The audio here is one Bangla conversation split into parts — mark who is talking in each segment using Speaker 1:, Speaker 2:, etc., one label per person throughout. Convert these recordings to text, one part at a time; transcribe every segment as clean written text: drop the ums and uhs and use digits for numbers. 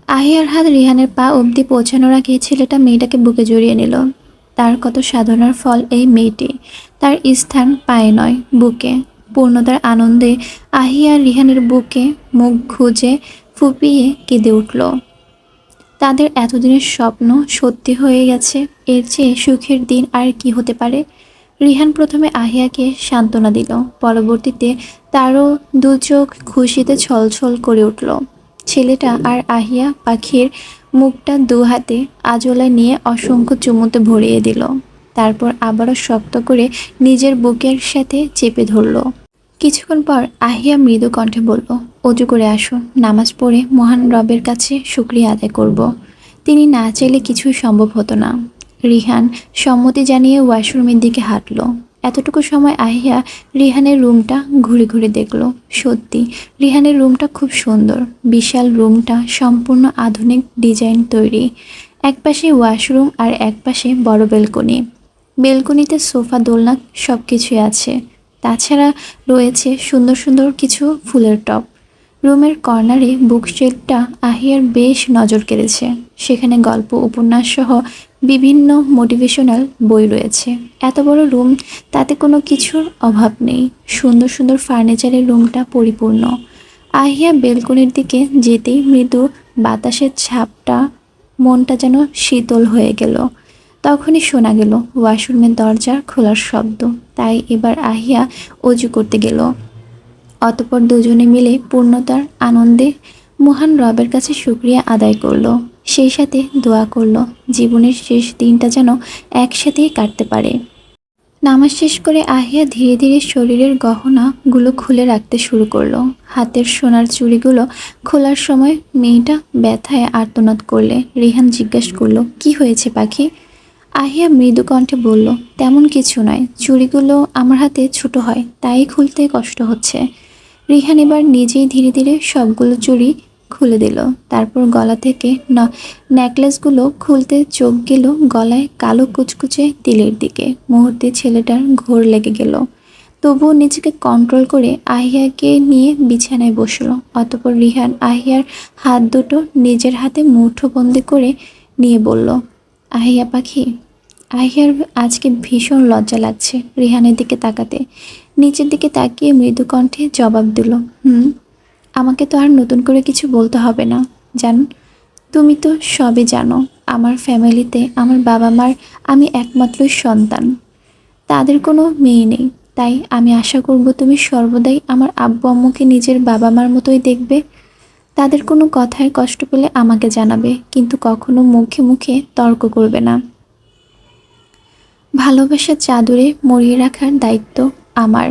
Speaker 1: আহিয়ার হাত রিহানের পা অবধি পৌঁছানোর আগে ছেলেটা মেয়েটাকে বুকে জড়িয়ে নিল। তার কত সাধনার ফল এই মেয়েটি। তার স্থান পায়ে নয়, বুকে। পূর্ণতার আনন্দে আহিয়া রিহানের বুকে মুখ খুঁজে ফুপিয়ে কেঁদে উঠল। তাদের এতদিনের স্বপ্ন সত্যি হয়ে গেছে। এর চেয়ে সুখের দিন আর কি হতে পারে। রিহান প্রথমে আহিয়াকে সান্ত্বনা দিল, পরবর্তীতে তারও দু চোখ খুশিতে ছলছল করে উঠল। ছেলেটা আর আহিয়া পাখির মুখটা দু হাতে আঁচলে নিয়ে অসংখ্য চুমুতে ভরিয়ে দিল। তারপর আবারও শক্ত করে নিজের বুকের সাথে চেপে ধরল। কিছুক্ষণ পর আহিয়া মৃদু কণ্ঠে বলল, অজু করে আসো, নামাজ পড়ে মহান রবের কাছে শুকরিয়া আদায় করব। তিনি না চাইলে কিছুই সম্ভব হতো না। রিহান সম্মতি জানিয়ে ওয়াশরুমের দিকে হাঁটল। এতটুকু সময় আহিয়া রিহানের রুমটা ঘুরে ঘুরে দেখল। সত্যি রিহানের রুমটা খুব সুন্দর। বিশাল রুমটা সম্পূর্ণ আধুনিক ডিজাইন তৈরি। একপাশে ওয়াশরুম আর একপাশে বড় বেলকনি। বেলকনিতে সোফা, দোলনা সব কিছুই আছে। তাছাড়া রয়েছে সুন্দর সুন্দর কিছু ফুলের টব। রুমের কর্নারে বুকশেলফটা আহিয়ার বেশ নজর কেড়েছে। সেখানে গল্প, উপন্যাস সহ বিভিন্ন মোটিভেশনাল বই রয়েছে। এত বড় রুম, তাতে কোনো কিছুর অভাব নেই। সুন্দর সুন্দর ফার্নিচারের রুমটা পরিপূর্ণ। আহিয়া বেলকনির দিকে যেতেই মৃদু বাতাসের ছাপটা মনটা যেন শীতল হয়ে গেল। তখনই শোনা গেল ওয়াশরুমের দরজা খোলার শব্দ। তাই এবার আহিয়া অজু করতে গেল। অতঃপর দুজনে মিলে পূর্ণতার আনন্দে মহান রবের কাছে শুকরিয়া আদায় করলো। সেই সাথে দোয়া করলো জীবনের শেষ দিনটা যেন একসাথেই কাটতে পারে। নামাজ শেষ করে আহিয়া ধীরে ধীরে শরীরের গহনাগুলো খুলে রাখতে শুরু করলো। হাতের সোনার চুড়িগুলো খোলার সময় মেয়েটা ব্যথায় আর্তনাদ করলে রিহান জিজ্ঞাসা করলো, কি হয়েছে পাখি? আহিয়া মৃদু কণ্ঠে বলল, তেমন কিছু নয়, চুড়িগুলো আমার হাতে ছোট হয়, তাই খুলতে কষ্ট হচ্ছে। রিহান এবার নিজেই ধীরে ধীরে সবগুলো চুড়ি খুলে দিল। তারপর গলা থেকে নেকলেসগুলো খুলতে চোখ গেল গলায় কালো কুচকুচে তিলের দিকে। মুহূর্তে ছেলেটার ঘোর লেগে গেল। তবুও নিজেকে কন্ট্রোল করে আহিয়াকে নিয়ে বিছানায় বসলো। অতঃপর রিহান আহিয়ার হাত দুটো নিজের হাতে মুঠোবন্দি করে নিয়ে বলল, আহিয়া পাখি। আহিয়ার আজকে ভীষণ লজ্জা লাগছে রিহানের দিকে তাকাতে। নিচের দিকে তাকিয়ে মৃদু কণ্ঠে জবাব দিল, আমাকে তো আর নতুন করে কিছু বলতে হবে না জান। তুমি তো সবই জানো। আমার ফ্যামিলিতে আমার বাবা মার আমি একমাত্রই সন্তান। তাদের কোনো মেয়ে নেই। তাই আমি আশা করব তুমি সর্বদাই আমার আব্বু আম্মুকে নিজের বাবা মার মতোই দেখবে। তাদের কোনো কথায় কষ্ট পেলে আমাকে জানাবে, কিন্তু কখনো মুখে মুখে তর্ক করবে না। ভালোবাসার চাদরে মুড়িয়ে রাখার দায়িত্ব আমার।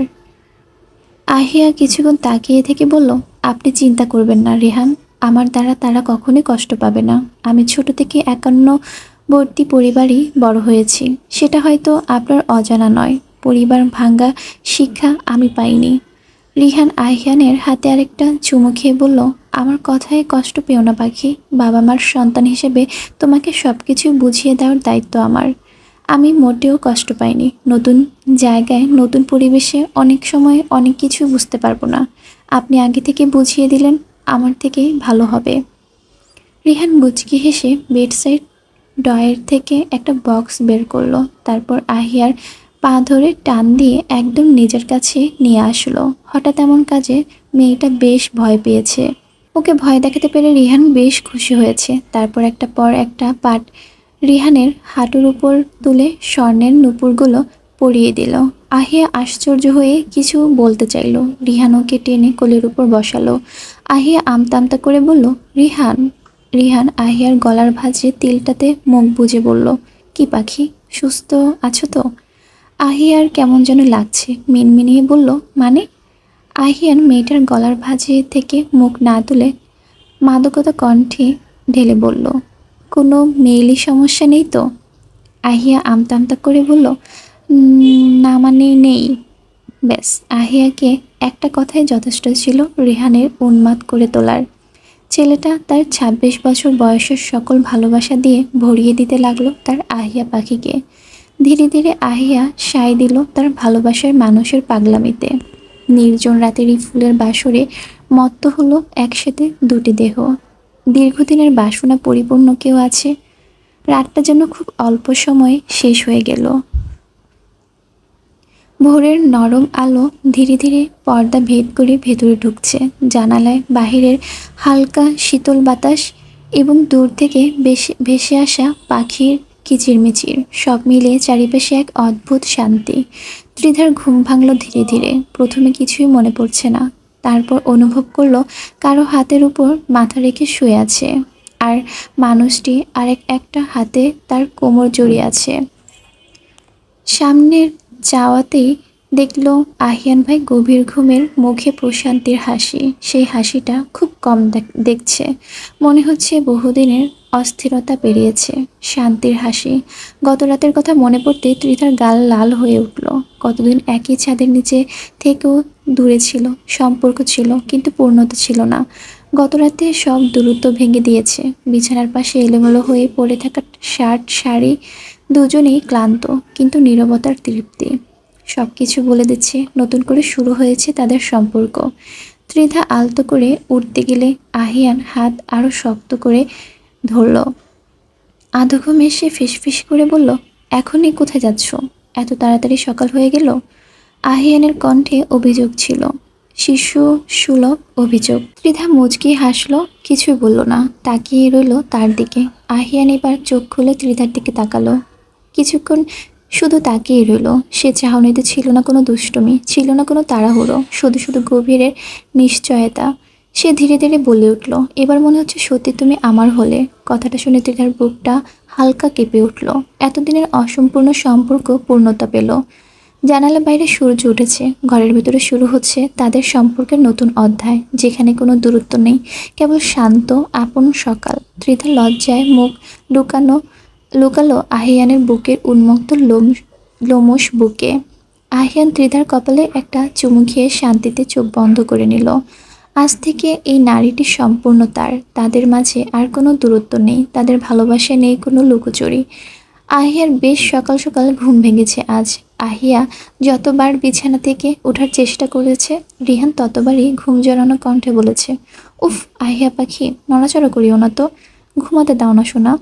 Speaker 1: আহিয়া কিছুক্ষণ তাকিয়ে থেকে বলল, আপনি চিন্তা করবেন না রেহান, আমার দ্বারা তারা কখনোই কষ্ট পাবে না। আমি ছোট থেকে একান্নবর্তী পরিবারই বড় হয়েছি। সেটা হয়তো আপনার অজানা নয়। পরিবার ভাঙ্গা শিক্ষা আমি পাইনি। রিহান আহিয়ানের হাতে আরেকটা চুমু খেয়ে বলল, আমার কথায় কষ্ট পেও না পাখি। বাবা মার সন্তান হিসেবে তোমাকে সব কিছু বুঝিয়ে দেওয়ার দায়িত্ব আমার। আমি মোটেও কষ্ট পাইনি। নতুন জায়গায়, নতুন পরিবেশে অনেক সময় অনেক কিছু বুঝতে পারবো না। আপনি আগে থেকে বুঝিয়ে দিলেন, আমার থেকেই ভালো হবে। রিহান মুচকি হেসে বেডসাইড ড্রয়ার থেকে একটা বক্স বের করলো। তারপর আহিয়ার পা ধরে টান দিয়ে একদম নিজের কাছে নিয়ে আসলো। হঠাৎ এমন কাজে মেয়েটা বেশ ভয় পেয়েছে। ওকে ভয় দেখাতে পেরে রিহান বেশ খুশি হয়েছে। তারপর একটা পর একটা পাট রিহানের হাঁটুর উপর তুলে স্বর্ণের নূপুরগুলো পরিয়ে দিল। আহিয়া আশ্চর্য হয়ে কিছু বলতে চাইল। রিহান ওকে টেনে কোলের উপর বসালো। আহিয়া আমতা আমতা করে বলল, রিহান। রিহান আহিয়ার গলার ভাঁজে তিলটাতে মুখ বুজে বলল, কি পাখি, সুস্থ আছো তো? আহিয়ার কেমন যেন লাগছে, মিনমিনিয়ে বলল, মানে? আহিয়ান মেয়েটার গলার ভাঁজে থেকে মুখ না তুলে মাদকতা কণ্ঠে ঢেলে বলল, কোনো মেয়েলি সমস্যা নেই তো? আহিয়া আমতা আমতা করে বলল, না মানে নেই। ব্যাস, আহিয়াকে একটা কথাই যথেষ্ট ছিল রিহানের উন্মাদ করে তোলার। ছেলেটা তার ২৬ বছর বয়সের সকল ভালোবাসা দিয়ে ভরিয়ে দিতে লাগলো তার আহিয়া পাখিকে। ধীরে ধীরে আহিয়া সায় দিল তার ভালোবাসার মানুষের পাগলামিতে। নির্জন রাতের এই ফুলের বাসরে মত্ত হলো একসাথে দুটি দেহ। দীর্ঘদিনের বাসনা পরিপূর্ণ কেউ আছে। রাতটা যেন খুব অল্প সময়ে শেষ হয়ে গেল। ভোরের নরম আলো ধীরে ধীরে পর্দা ভেদ করে ভেতরে ঢুকছে। জানালায় বাহিরের হালকা শীতল বাতাস এবং দূর থেকে ভেসে আসা পাখির কিচিরমিচির সব মিলিয়ে চারিপাশে এক অদ্ভুত শান্তি। ত্রিধার ঘুম ভাঙল ধীরে ধীরে। প্রথমে কিছুই মনে পড়ছে না, তারপর অনুভব করলো কারো হাতের উপর মাথা রেখে শুয়ে আছে, আর মানুষটি একটা হাতে তার কোমর জড়িয়ে আছে। সামনের চাওয়াতেই দেখল আহিয়ান ভাই গভীর ঘুমের মুখে প্রশান্তির হাসি। সেই হাসিটা খুব কম দেখছে, মনে হচ্ছে বহুদিনের অস্থিরতা পেরিয়েছে। শান্তির হাসি। গত রাতের কথা মনে পড়তে ত্রিধার গাল লাল হয়ে উঠল। কতদিন একই ছাদের নিচে থেকেও দূরে ছিল, সম্পর্ক ছিল কিন্তু পূর্ণতা ছিল না। গত রাতে সব দূরত্ব ভেঙে দিয়েছে। বিছানার পাশে এলোমেলো হয়ে পড়ে থাকা শার্ট শাড়ি, দুজনেই ক্লান্ত কিন্তু নীরবতার তৃপ্তি সব কিছু বলে দিচ্ছে নতুন করে শুরু হয়েছে তাদের সম্পর্ক। ত্রিধা আলতো করে উঠতে গেলে আহিয়ান হাত আরো শক্ত করে ধরল। আধো ঘুমে সে ফিসফিস করে বলল, এখনই কোথায় যাচ্ছ? এত তাড়াতাড়ি সকাল হয়ে গেল। আহিয়ানের কণ্ঠে অভিযোগ ছিল, শিশু সুলভ অভিযোগ। ত্রিধা মুচকি হাসলো, কিছুই বলল না, তাকিয়ে রইল তার দিকে। আহিয়ান এবার চোখ খুলে ত্রিধার দিকে তাকালো। কিছুক্ষণ শুধু তাকিয়ে রইল। সে চাহনিতে ছিল না কোনো দুষ্টুমি, ছিল না কোনো তাড়াহুড়ো, শুধু শুধু গভীরের নিশ্চয়তা। সে ধীরে ধীরে বলে উঠল, এবার মনে হচ্ছে সত্যি তুমি আমার হলে। কথাটা শুনে ত্রিধার বুকটা হালকা কেঁপে উঠল। এতদিনের অসম্পূর্ণ সম্পর্ক পূর্ণতা পেল। জানালা বাইরে সূর্য উঠেছে, ঘরের ভেতরে শুরু হচ্ছে তাদের সম্পর্কের নতুন অধ্যায়, যেখানে কোনো দূরত্ব নেই, কেবল শান্ত আপন সকাল। ত্রিধা লজ্জায় মুখ লুকালো আহিয়ানের বুকের উন্মুক্ত লোমশ বুকে। আহিয়ান ত্রিধার কপালে একটা চুমু খেয়ে শান্তিতে চোখ বন্ধ করে নিল। আজ থেকে এই নারীটি সম্পূর্ণ তার। তাদের মাঝে আর কোনো দূরত্ব নেই, তাদের ভালোবাসায় নেই কোনো লুকোচুরি। আহিয়ার বেশ সকাল সকাল ঘুম ভেঙেছে আজ। আহিয়া যতবার বিছানা থেকে ওঠার চেষ্টা করেছে, রিহান ততবারই ঘুম জড়ানো কণ্ঠে বলেছে, উফ আহিয়া পাখি, নড়াচড়া করিও না তো, ঘুমাতে দাও না শোনা।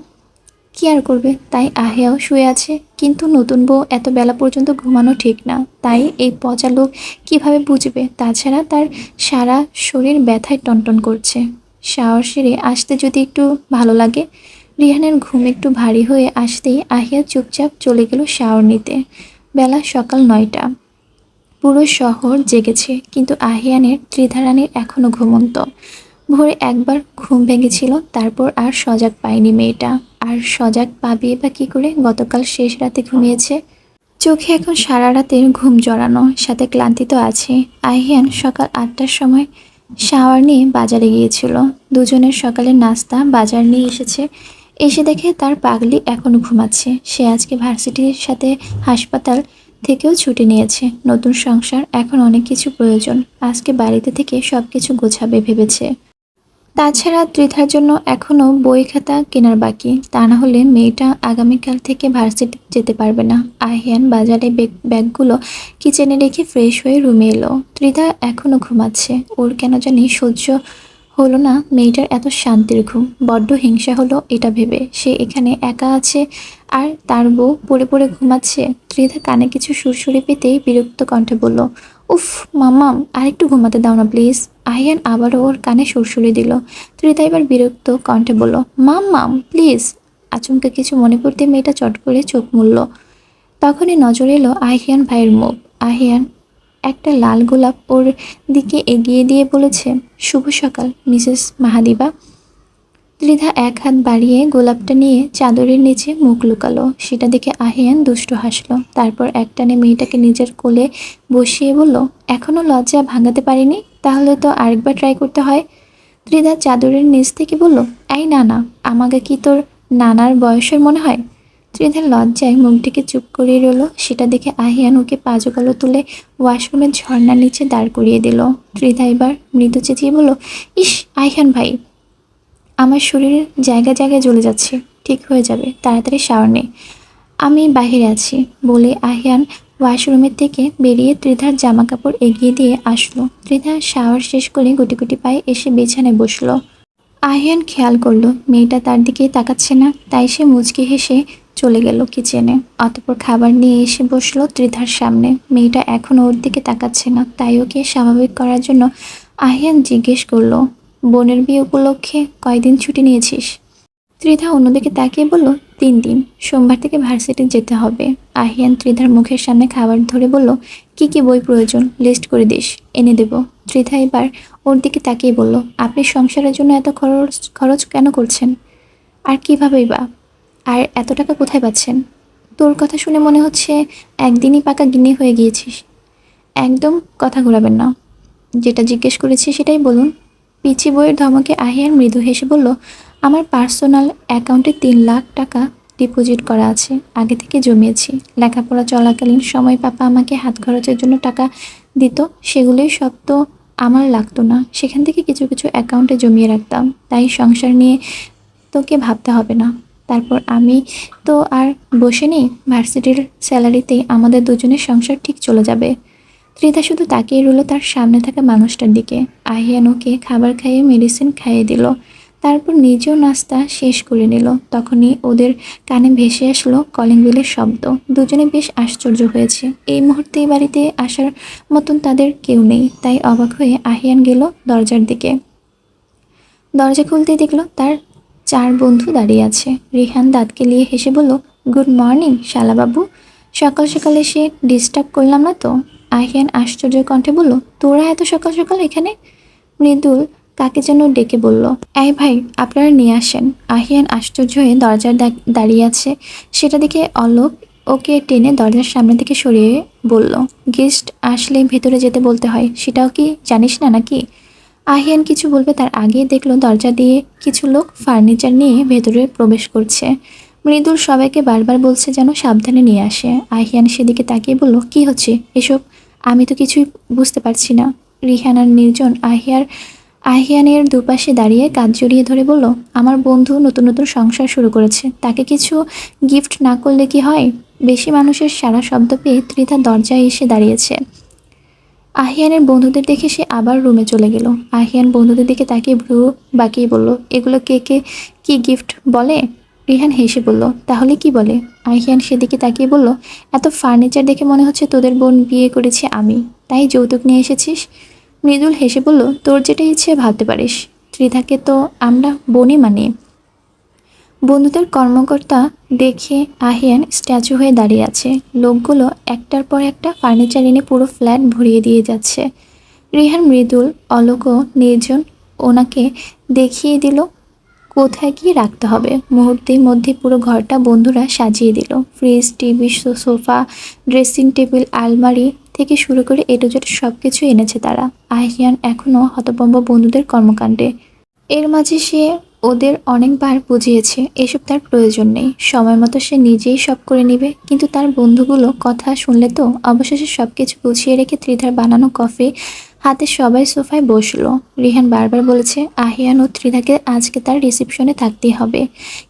Speaker 1: কি আর করবে, তাই আহিয়াও শুয়ে আছে। কিন্তু নতুন বউ এত বেলা পর্যন্ত ঘুমানো ঠিক না, তাই এই পচা লোক কীভাবে বুঝবে? তাছাড়া তার সারা শরীর ব্যথায় টনটন করছে। শাওয়ার সেরে আসতে যদি একটু ভালো লাগে। রিহানের ঘুম একটু ভারী হয়ে আসতেই আহিয়া চুপচাপ চলে গেল শাওয়ার নিতে। বেলা সকাল 9টা। পুরো শহর জেগেছে, কিন্তু আহিয়ানের ত্রিধারানীর এখনো ঘুমন্ত। ভোরে একবার ঘুম ভেঙেছিল, তারপর আর সজাগ পায়নি মেয়েটা। আর সজাগ পাবে বা কী করে? গতকাল শেষ রাতে ঘুমিয়েছে। চোখে এখন সারা রাতের ঘুম জড়ানো, সাথে ক্লান্তি তো আছে। আহিয়ান সকাল 8টার সময় শাওয়ার নিয়ে বাজারে গিয়েছিল। দুজনের সকালের নাস্তা বাজার নিয়ে এসেছে। এসে দেখে তার পাগলি এখনো ঘুমাচ্ছে। সে আজকে ভার্সিটির সাথে হাসপাতাল থেকেও ছুটি নিয়েছে। নতুন সংসার, এখন অনেক কিছু প্রয়োজন। আজকে বাড়িতে থেকে সব কিছু গোছাবে ভেবেছে। তাছাড়া ত্রিধার জন্য এখনও বই খাতা কেনার বাকি, তা না হলে মেয়েটা আগামীকাল থেকে ভার্সিটি যেতে পারবে না। আহিয়ান বাজারে ব্যাগগুলো কিচেনে রেখে ফ্রেশ হয়ে রুমে এলো। ত্রিধা এখনও ঘুমাচ্ছে। ওর কেন জানি সহ্য হলো না মেয়েটার এত শান্তির ঘুম। বড্ড হিংসা হলো এটা ভেবে, সে এখানে একা আছে আর তার বউ পড়ে পড়ে ঘুমাচ্ছে। ত্রিধা কানে কিছু সুরসুরি পেতেই বিরক্ত কণ্ঠে বলল, উফ মাম্মাম, আরেকটু ঘুমাতে দাও না প্লিজ। আহিয়ান আবারও ওর কানে সুরসুরি দিল। ত্রিধা এবার বিরক্ত কণ্ঠে বলল, মাম্মাম প্লিজ। আচমকা কিছু মনে পড়তে মেয়েটা চট করে চোখ মুড়ল। তখনই নজর এলো আহিয়ান ভাইয়ের মুখ। আহিয়ান একটা লাল গোলাপ ওর দিকে এগিয়ে দিয়ে বলেছে, শুভ সকাল মিসেস মাহাদিবা। ত্রিধা এক হাত বাড়িয়ে গোলাপটা নিয়ে চাদরের নিচে মুখ লুকালো। সেটা দেখে আহিয়ান দুষ্টু হাসলো। তারপর একটানে মেয়েটাকে নিজের কোলে বসিয়ে বলল, এখনও লজ্জা ভাঙাতে পারিনি? তাহলে তো আরেকবার ট্রাই করতে হয়। ত্রিধা চাদরের নিচ থেকে বলল, এই না না, আমাকে কি তোর নানার বয়সের মনে হয়? ত্রিধার লজ্জায় মুখটিকে চুপ করিয়ে রইল। সেটা দেখে আহিয়ান ওকে পাজকালো তুলে ওয়াশরুমের ঝর্ণার নিচে দাঁড় করিয়ে দিল। ত্রিধা এবার মৃদু চেঁচিয়ে বলল, ইস আহিয়ান ভাই, আমার শরীরের জায়গায় জায়গায় জ্বলে যাচ্ছে। ঠিক হয়ে যাবে, তাড়াতাড়ি শাওয়ার নে, আমি বাইরে আছি। বলে আহিয়ান ওয়াশরুমের থেকে বেরিয়ে ত্রিধার জামা কাপড় এগিয়ে দিয়ে আসলো। ত্রিধা শাওয়ার শেষ করে গুটি গুটি পায়ে এসে বিছানায় বসলো। আহিয়ান খেয়াল করলো মেয়েটা তার দিকেই তাকাচ্ছে না, তাই সে মুচকি হেসে চলে গেল কিচেনে। অতঃপর খাবার নিয়ে এসে বসলো ত্রিধার সামনে। মেয়েটা এখনো ওর দিকে তাকাচ্ছে না, তাই ওকে স্বাভাবিক করার জন্য আহিয়ান জিজ্ঞেস করলো, বোনের বিয়ে উপলক্ষে কয়দিন ছুটি নিয়েছিস? ত্রিধা অন্যদিকে তাকিয়ে বলল, 3 দিন। সোমবার থেকে ভার্সিটি যেতে হবে। আহিয়ান ত্রিধার মুখের সামনে খাবার ধরে বলল, কি কি বই প্রয়োজন লিস্ট করে দিস, এনে দেব। ত্রিধা এবার ওর দিকে তাকিয়ে বলল, আপনি সংসারের জন্য এত খরচ খরচ কেন করছেন? আর কিভাবেই বা? আর এত টাকা কোথায় পাচ্ছেন? তোর কথা শুনে মনে হচ্ছে একদিনই পাকা গিন্নি হয়ে গিয়েছিস। একদম কথা ঘোরাবেন না, যেটা জিজ্ঞেস করেছি সেটাই বলুন। পিচি বইয়ের ধমকে আহিয়ান মৃদু হেসে বলল, আমার পার্সোনাল অ্যাকাউন্টে 3 লাখ টাকা ডিপোজিট করা আছে, আগে থেকে জমিয়েছি। লেখাপড়া চলাকালীন সময় পাপা আমাকে হাত খরচের জন্য টাকা দিত, সেগুলোই সব তো আমার লাগতো না, সেখান থেকে কিছু কিছু অ্যাকাউন্টে জমিয়ে রাখতাম। তাই সংসার নিয়ে তোকে ভাবতে হবে না। তারপর আমি তো আর বসে নেই, ভার্সিটির স্যালারিতেই আমাদের দুজনের সংসার ঠিক চলে যাবে। ত্রিধা শুধু তাকিয়ে রইল তার সামনে থাকা মানুষটার দিকে। আহিয়ান ওকে খাবার খাইয়ে মেডিসিন খাইয়ে দিল, তারপর নিজেও নাস্তা শেষ করে নিল। তখনই ওদের কানে ভেসে আসলো কলিং বেলের শব্দ। দুজনে বেশ আশ্চর্য হয়েছে, এই মুহূর্তে এই বাড়িতে আসার মতন তাদের কেউ নেই। তাই অবাক হয়ে আহিয়ান গেল দরজার দিকে। দরজা খুলতেই দেখলো তার 4 বন্ধু দাঁড়িয়ে আছে। রিহান দাঁত কেলিয়ে হেসে বলল, গুড মর্নিং শালাবাবু, সকাল সকাল এসে ডিস্টার্ব করলাম না তো? আহিয়ান আশ্চর্য কণ্ঠে বলল, তোরা এত সকাল সকাল এখানে? মৃদুল কাকে যেন ডেকে বলল, এই ভাই আপনারা নিয়ে আসেন। আহিয়ান আশ্চর্য হয়ে দরজার দাঁড়িয়ে আছে সেটা দেখে অলোক ওকে টেনে দরজার সামনে থেকে সরিয়ে বলল, গেস্ট আসলে ভেতরে যেতে বলতে হয়, সেটাও কি জানিস না নাকি? আহিয়ান কিছু বলবে তার আগেই দেখলো দরজা দিয়ে কিছু লোক ফার্নিচার নিয়ে ভেতরে প্রবেশ করছে। মৃদুল সবাইকে বারবার বলছে যেন সাবধানে নিয়ে আসে। আহিয়ান সেদিকে তাকিয়ে বলল, কি হচ্ছে এসব? আমি তো কিছুই বুঝতে পারছি না। রিহান আর নির্জন আহিয়ানের দুপাশে দাঁড়িয়ে কাঁধ জড়িয়ে ধরে বলল, আমার বন্ধু নতুন নতুন সংসার শুরু করেছে, তাকে কিছু গিফট না করলে কি হয়? বেশি মানুষের সারা শব্দ পেয়ে ত্রিধা দরজায় এসে দাঁড়িয়েছে। আহিয়ানের বন্ধুদের দেখে সে আবার রুমে চলে গেল। আহিয়ান বন্ধুদের দিকে তাকিয়ে ভ্রু বাঁকিয়ে বলল, এগুলো কে কে কি গিফট বলে? রিহান হেসে বলল, তাহলে কি বলে? আহিয়ান সেদিকে তাকিয়ে বলল, এত ফার্নিচার দেখে মনে হচ্ছে তোদের বোন বিয়ে করেছে আমি, তাই যৌতুক নিয়ে এসেছিস। মৃদুল হেসে বলল, তোর যেটা ইচ্ছে ভাবতে পারিস, ত্রিধাকে তো আমরা বোনই মানি। বন্ধুদের কর্মকর্তা দেখে আহিয়ান স্ট্যাচু হয়ে দাঁড়িয়ে আছে। লোকগুলো একটার পর একটা ফার্নিচার এনে পুরো ফ্ল্যাট ভরিয়ে দিয়ে যাচ্ছে। রিহান, মৃদুল, অলোক ও নির্জন ওনাকে দেখিয়ে দিল কোথায় কি রাখতে হবে। মুহূর্তের মধ্যে পুরো ঘরটা বন্ধুরা সাজিয়ে দিল। Fridge, TV, sofa, dressing table, আলমারি থেকে শুরু করে এ টু জেড সব কিছু এনেছে তারা। আহিয়ান এখনও হতভম্ব বন্ধুদের কর্মকাণ্ডে। এর মাঝে সে ওদের অনেকবার বুঝিয়েছে এসব তার প্রয়োজন নেই, সময় মতো সে নিজেই সব করে নেবে। কিন্তু তার বন্ধুগুলো কথা শুনলে তো। অবশেষে সব কিছু গুছিয়ে রেখে ত্রিধার বানানো কফি হাতে সবাই সোফায় বসলো। রিহান বারবার বলেছে আহিয়ান ও ত্রিধাকে আজকে তার রিসেপশনে থাকতেই হবে,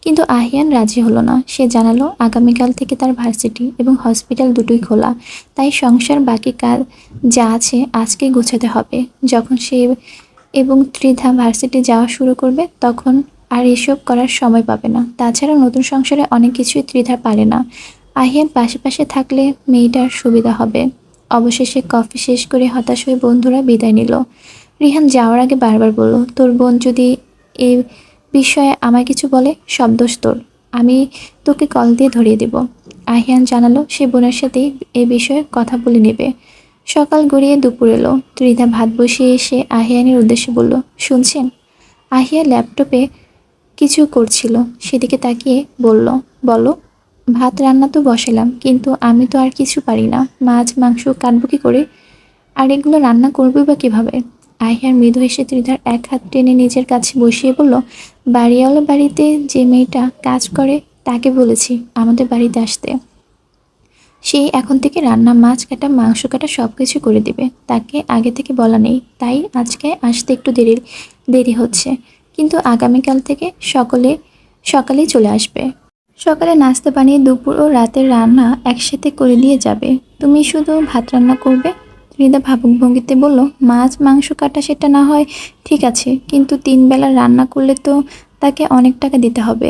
Speaker 1: কিন্তু আহিয়ান রাজি হলো না। সে জানালো আগামীকাল থেকে তার ভার্সিটি এবং হসপিটাল দুটোই খোলা, তাই সংসার বাকি কাজ যা আছে আজকেই গোছাতে হবে। যখন সে এবং ত্রিধা ভার্সিটি যাওয়া শুরু করবে তখন আর এসব করার সময় পাবে না। তাছাড়া নতুন সংসারে অনেক কিছুই ত্রিধা পারে না। আহিয়ান পাশে পাশে থাকলে মেয়েটার সুবিধা হবে। অবশেষে কফি শেষ করে হতাশ হয়ে বন্ধুরা বিদায় নিল। রিহান যাওয়ার আগে বারবার বলল, তোর বোন যদি এই বিষয়ে আমায় কিছু বলে সব দোষ তোর, আমি তোকে কল দিয়ে ধরিয়ে দেব। আহিয়ান জানালো সে বোনের সাথেই এ বিষয়ে কথা বলে নেবে। সকাল গড়িয়ে দুপুর এলো। ত্রিধা ভাত বসিয়ে এসে আহিয়ানের উদ্দেশ্যে বলল, শুনছেন? আহিয়া ল্যাপটপে কিছু করছিল, সেদিকে তাকিয়ে বলল, বলো। ভাত রান্না তো বসালাম, কিন্তু আমি তো আর কিছু পারি না, মাছ মাংস কাটবো কি করে? আর এগুলো রান্না করবই বা কীভাবে? আহিয়ার মৃদু হেসে ত্রিধার এক হাত টেনে নিজের কাছে বসিয়ে বলল, বাড়িওয়ালা বাড়িতে যে মেয়েটা কাজ করে তাকে বলেছি আমাদের বাড়িতে আসতে। সেই এখন থেকে রান্না, মাছ কাটা, মাংস কাটা সব কিছু করে দিবে। তাকে আগে থেকে বলা নেই, তাই আজকে আসতে একটু দেরি হচ্ছে, কিন্তু আগামীকাল থেকে সকালেই চলে আসবে। সকালে নাস্তা বানিয়ে দুপুর ও রাতের রান্না একসাথে করে দিয়ে যাবে। তুমি শুধু ভাত রান্না করবে। ত্রিধা ভাবুক ভঙ্গিতে বলল, মাছ মাংস কাটা সেটা না হয় ঠিক আছে, কিন্তু 3 বেলা রান্না করলে তো তাকে অনেক টাকা দিতে হবে।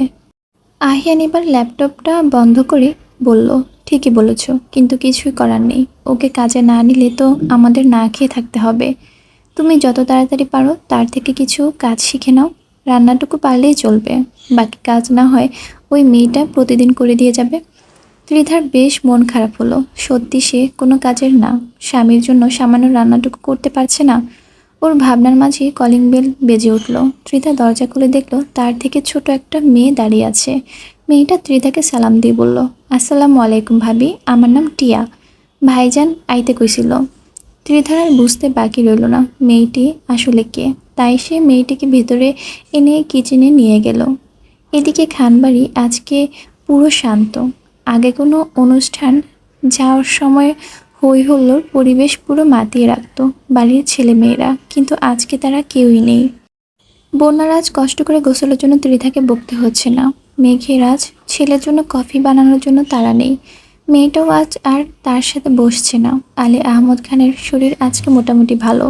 Speaker 1: আহিয়ান এবার ল্যাপটপটা বন্ধ করে বলল, ঠিকই বলেছ, কিন্তু কিছুই করার নেই। ওকে কাজে না নিলে তো আমাদের না খেয়ে থাকতে হবে। তুমি যত তাড়াতাড়ি পারো তার থেকে কিছু কাজ শিখে নাও। রান্নাটুকু পারলেই চলবে, বাকি কাজ না হয় ওই মেয়েটা প্রতিদিন করে দিয়ে যাবে। ত্রিধার বেশ মন খারাপ হলো। সত্যি সে কোনো কাজের না, স্বামীর জন্য সামান্য রান্নাটুকু করতে পারছে না। ওর ভাবনার মাঝে কলিং বেল বেজে উঠল। ত্রিধা দরজা খুলে দেখল তার থেকে ছোট একটা মেয়ে দাঁড়িয়ে আছে। মেয়েটা ত্রিধাকে সালাম দিয়ে বলল, আসসালামু আলাইকুম ভাবি, আমার নাম টিয়া। ভাইজান আইতে কইছিল। ত্রিধার আর বুঝতে বাকি রইল না মেয়েটি আসলে কে। তাই সে মেয়েটিকে ভেতরে এনে কিচেনে নিয়ে গেল। এদিকে খানবাড়ি আজকে পুরো শান্ত। আগে কোনো অনুষ্ঠান যাওয়ার সময় হই হুল্লোড় পরিবেশ পুরো মাতিয়ে রাখতো বাড়ির ছেলেমেয়েরা, কিন্তু আজকে তারা কেউই নেই। বন্যার আজ কষ্ট করে গোসলের জন্য ত্রিধাকে বকতে হচ্ছে না। মেঘের আজ ছেলের জন্য কফি বানানোর জন্য তারা নেই। মেয়েটাও আজ আর তার সাথে বসছে না। আলী আহমদ খানের শরীর আজকে মোটামুটি ভালো,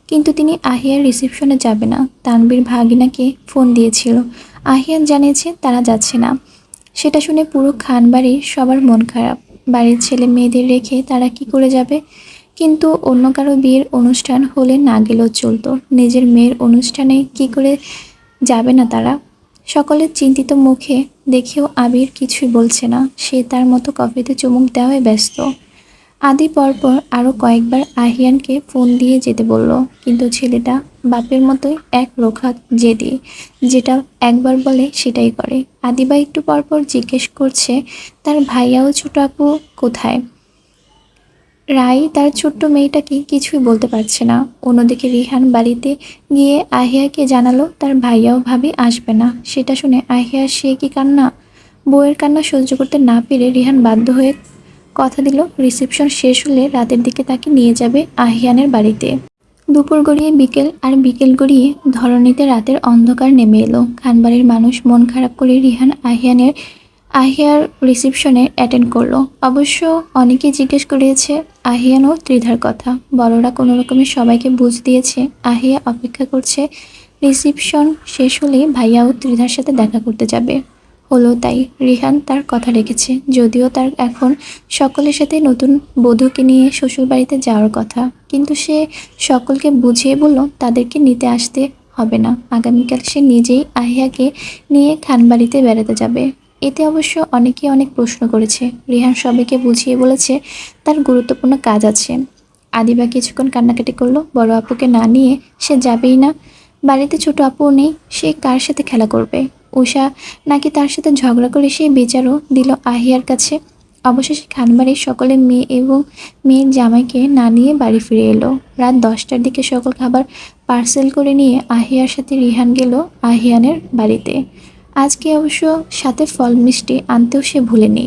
Speaker 1: কিন্তু তিনি আহিয়ার রিসেপশনে যাবে না। তানবীর ভাগিনাকে ফোন দিয়েছিল, আহিয়ান জানিয়েছে তারা যাচ্ছে না। সেটা শুনে পুরো খানবাড়ির সবার মন খারাপ। বাড়ির ছেলে মেয়েদের রেখে তারা কি করে যাবে? কিন্তু অন্য কারো বিয়ের অনুষ্ঠান হলে না গেলেও চলতো, নিজের মেয়ের অনুষ্ঠানে কি করে যাবে না তারা? সকলের চিন্তিত মুখে দেখেও আবির কিছুই বলছে না। সে তার মতো কফিতে চুমুক দেওয়ায় ব্যস্ত। আদি পরপর আরও কয়েকবার আহিয়ানকে ফোন দিয়ে যেতে বলল, কিন্তু ছেলেটা বাপের মতোই এক রোখা জেদি। যেটা একবার বলে সেটাই করে। আদিবা একটু পরপর জিজ্ঞেস করছে তার ভাইয়া ও ছোট আপু কোথায়। রাই তার ছোট্ট মেয়েটাকে কিছুই বলতে পারছে না। অন্যদিকে রিহান বাড়িতে গিয়ে আহিয়াকে জানালো তার ভাইয়াও ভাবি আসবে না। সেটা শুনে আহিয়া সে কি কান্না! বউয়ের কান্না সহ্য করতে না পেরে রিহান বাধ্য হয়ে কথা দিল রিসেপশন শেষ হলে রাতের দিকে তাকে নিয়ে যাবে আহিয়ানের বাড়িতে। দুপুর গড়িয়ে বিকেল, আর বিকেল গড়িয়ে ধরণীতে রাতের অন্ধকার নেমে এলো। খানবাড়ির মানুষ মন খারাপ করে রিহান আহিয়ার রিসেপশনে অ্যাটেন্ড করলো। অবশ্য অনেকেই জিজ্ঞেস করেছে আহিয়ান ও ত্রিধার কথা। বড়রা কোনো রকমে সবাইকে বুঝ দিয়েছে আহিয়া অপেক্ষা করছে রিসেপশন শেষ হলে ভাইয়া ও ত্রিধার সাথে দেখা করতে যাবে। হলো তাই। রিহান তার কথা রেখেছে, যদিও তার এখন সকলের সাথে নতুন বধূকে নিয়ে শ্বশুরবাড়িতে যাওয়ার কথা, কিন্তু সে সকলকে বুঝিয়ে বলল তাদেরকে নিতে আসতে হবে না। আগামীকাল সে নিজেই আহিয়াকে নিয়ে খানবাড়িতে বেড়াতে যাবে। এতে অবশ্য অনেকেই অনেক প্রশ্ন করেছে। রিহান সবাইকে বুঝিয়ে বলেছে তার গুরুত্বপূর্ণ কাজ আছে। আদিবা কিছুক্ষণ কান্নাকাটি করলো। বড় আপুকে না নিয়ে সে যাবেই না। বাড়িতে ছোট আপুও নেই, সে কার সাথে খেলা করবে? উষা নাকি তার সাথে ঝগড়া করে সেই বিচারও দিল আহিয়ার কাছে। অবশেষে খানবাড়ির সকলে মেয়ে এবং মেয়ের জামাইকে না নিয়ে বাড়ি ফিরে এলো। রাত 10টার দিকে সকল খাবার পার্সেল করে নিয়ে আহিয়ার সাথে রিহান গেল আহিয়ানের বাড়িতে। আজকে অবশ্য সাথে ফল মিষ্টি আনতেও সে ভুলেনি।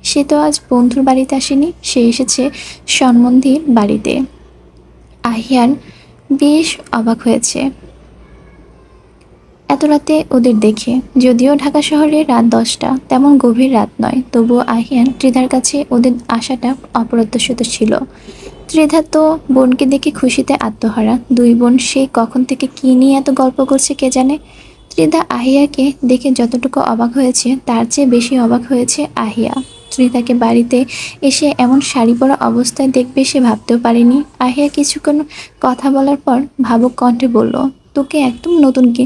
Speaker 1: সে তো আজ বন্ধুর বাড়িতে আসেনি, সে এসেছে সম্বন্ধীর বাড়িতে। আহিয়ান বেশ অবাক হয়েছে এত রাতে ওদের দেখে। যদিও ঢাকা শহরে রাত 10টা তেমন গভীর রাত নয়, তবুও আহিয়ান ত্রিধার কাছে ওদের আশাটা অপ্রত্যাশিত ছিল। ত্রিধা তো বোনকে দেখে খুশিতে আত্মহারা। দুই বোন সেই কখন থেকে কী নিয়ে এত গল্প করছে কে জানে। ত্রিধা আহিয়াকে দেখে যতটুকু অবাক হয়েছে তার চেয়ে বেশি অবাক হয়েছে আহিয়া। ত্রিধাকে বাড়িতে এসে এমন শাড়ি পরা অবস্থায় দেখবে সে ভাবতেও পারেনি। আহিয়া কিছুক্ষণ কথা বলার পর ভাবুক কণ্ঠে বলল, তোকে একদম নতুন কি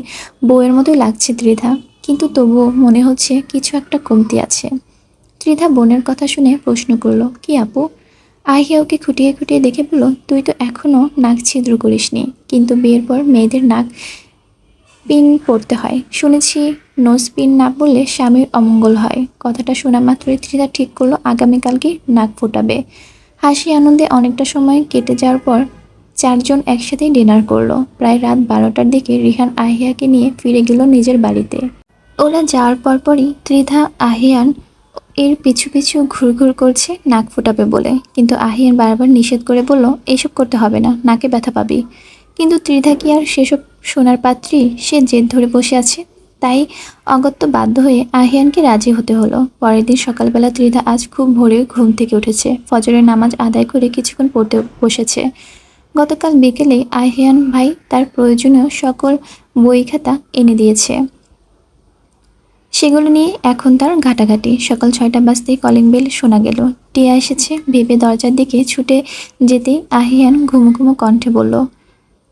Speaker 1: বউয়ের মতোই লাগছে ত্রিধা, কিন্তু তবুও মনে হচ্ছে কিছু একটা কমতি আছে। ত্রিধা বোনের কথা শুনে প্রশ্ন করলো, কি আপু? আহিয়া ওকে খুঁটিয়ে খুঁটিয়ে দেখে বলল, তুই তো এখনও নাক ছিদ্র করিসনি, কিন্তু বিয়ের পর মেয়েদের নাক পিন পড়তে হয় শুনেছি। নোজ পিন না পড়লে স্বামীর অমঙ্গল হয়। কথাটা শোনা মাত্রই ত্রিধা ঠিক করলো আগামীকালকে নাক ফোটাবে। হাসি আনন্দে অনেকটা সময় কেটে যাওয়ার পর চারজন একসাথেই ডিনার করলো। প্রায় রাত 12টার দিকে রিহান আহিয়াকে নিয়ে ফিরে গেল নিজের বাড়িতে। ওরা যাওয়ার পরপরই ত্রিধা আহিয়ান এর পিছু পিছু ঘুরঘুর করছে নাক ফোটাবে বলে, কিন্তু আহিয়ান বারবার নিষেধ করে বলল, এইসব করতে হবে না, নাকে ব্যথা পাবি। কিন্তু ত্রিধা কি আর সেসব সোনার পাত্রী? সে জেদ ধরে বসে আছে। তাই অগত্যা বাধ্য হয়ে আহিয়ানকে রাজি হতে হলো। পরের দিন সকালবেলা ত্রিধা আজ খুব ভোরে ঘুম থেকে উঠেছে। ফজরের নামাজ আদায় করে কিছুক্ষণ পড়তে বসেছে। গতকাল বিকেলে আহিয়ান ভাই তার প্রয়োজনীয় সকল বই খাতা এনে দিয়েছে। সেগুলো নিয়ে এখন তার ঘাটাঘাটি। সকাল 6টা বাজতেই কলিং বেল শোনা গেল। টিয়া এসেছে ভেবে দরজার দিকে ছুটে যেতেই আহিয়ান ঘুমো ঘুমো কণ্ঠে বলল,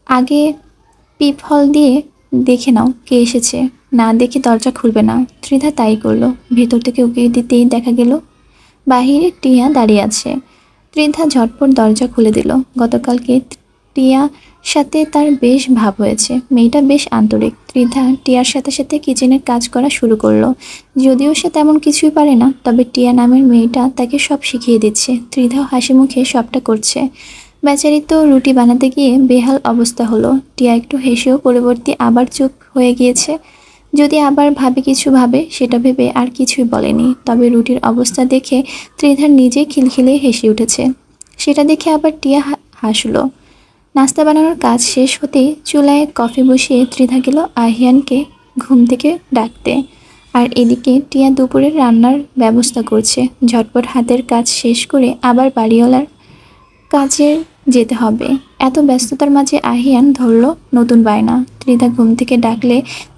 Speaker 1: আগে পিপ হল দিয়ে দেখে নাও কে এসেছে, না দেখে দরজা খুলবে না। ত্রিধা তাই করলো। ভেতর থেকে উকি দিতেই দেখা গেল বাহিরে টিয়া দাঁড়িয়ে আছে। ত্রিধা ঝটপট দরজা খুলে দিল। গতকালকে টিয়ার সাথে তার বেশ ভাব হয়েছে। মেয়েটা বেশ আন্তরিক। ত্রিধা টিয়ার সাথে সাথে কিচেনের কাজ করা শুরু করলো। যদিও সে তেমন কিছুই পারে না, তবে টিয়া নামের মেয়েটা তাকে সব শিখিয়ে দিচ্ছে। ত্রিধাও হাসি মুখে সবটা করছে। বেচারি তো রুটি বানাতে গিয়ে বেহাল অবস্থা হলো। টিয়া একটু হেসেও পরবর্তী আবার চুপ হয়ে গিয়েছে। যদি আবার ভাবে কিছু ভাবে, সেটা ভেবে আর কিছুই বলেনি। তবে রুটির অবস্থা দেখে ত্রিধার নিজেই খিলখিলে হেসে উঠেছে। সেটা দেখে আবার টিয়া হাসলো। নাস্তা বানানোর কাজ শেষ হতেই চুলায় কফি বসিয়ে ত্রিধা গেল আহিয়ানকে ঘুম থেকে ডাকতে। আর এদিকে টিয়া দুপুরের রান্নার ব্যবস্থা করছে। ঝটপট হাতের কাজ শেষ করে আবার বাড়িওয়ালার কাজে যেতে হবে। এত ব্যস্ততার মাঝে আহিয়ান ধরল নতুন বায়না। ত্রিধা ঘুম থেকে ডাকলে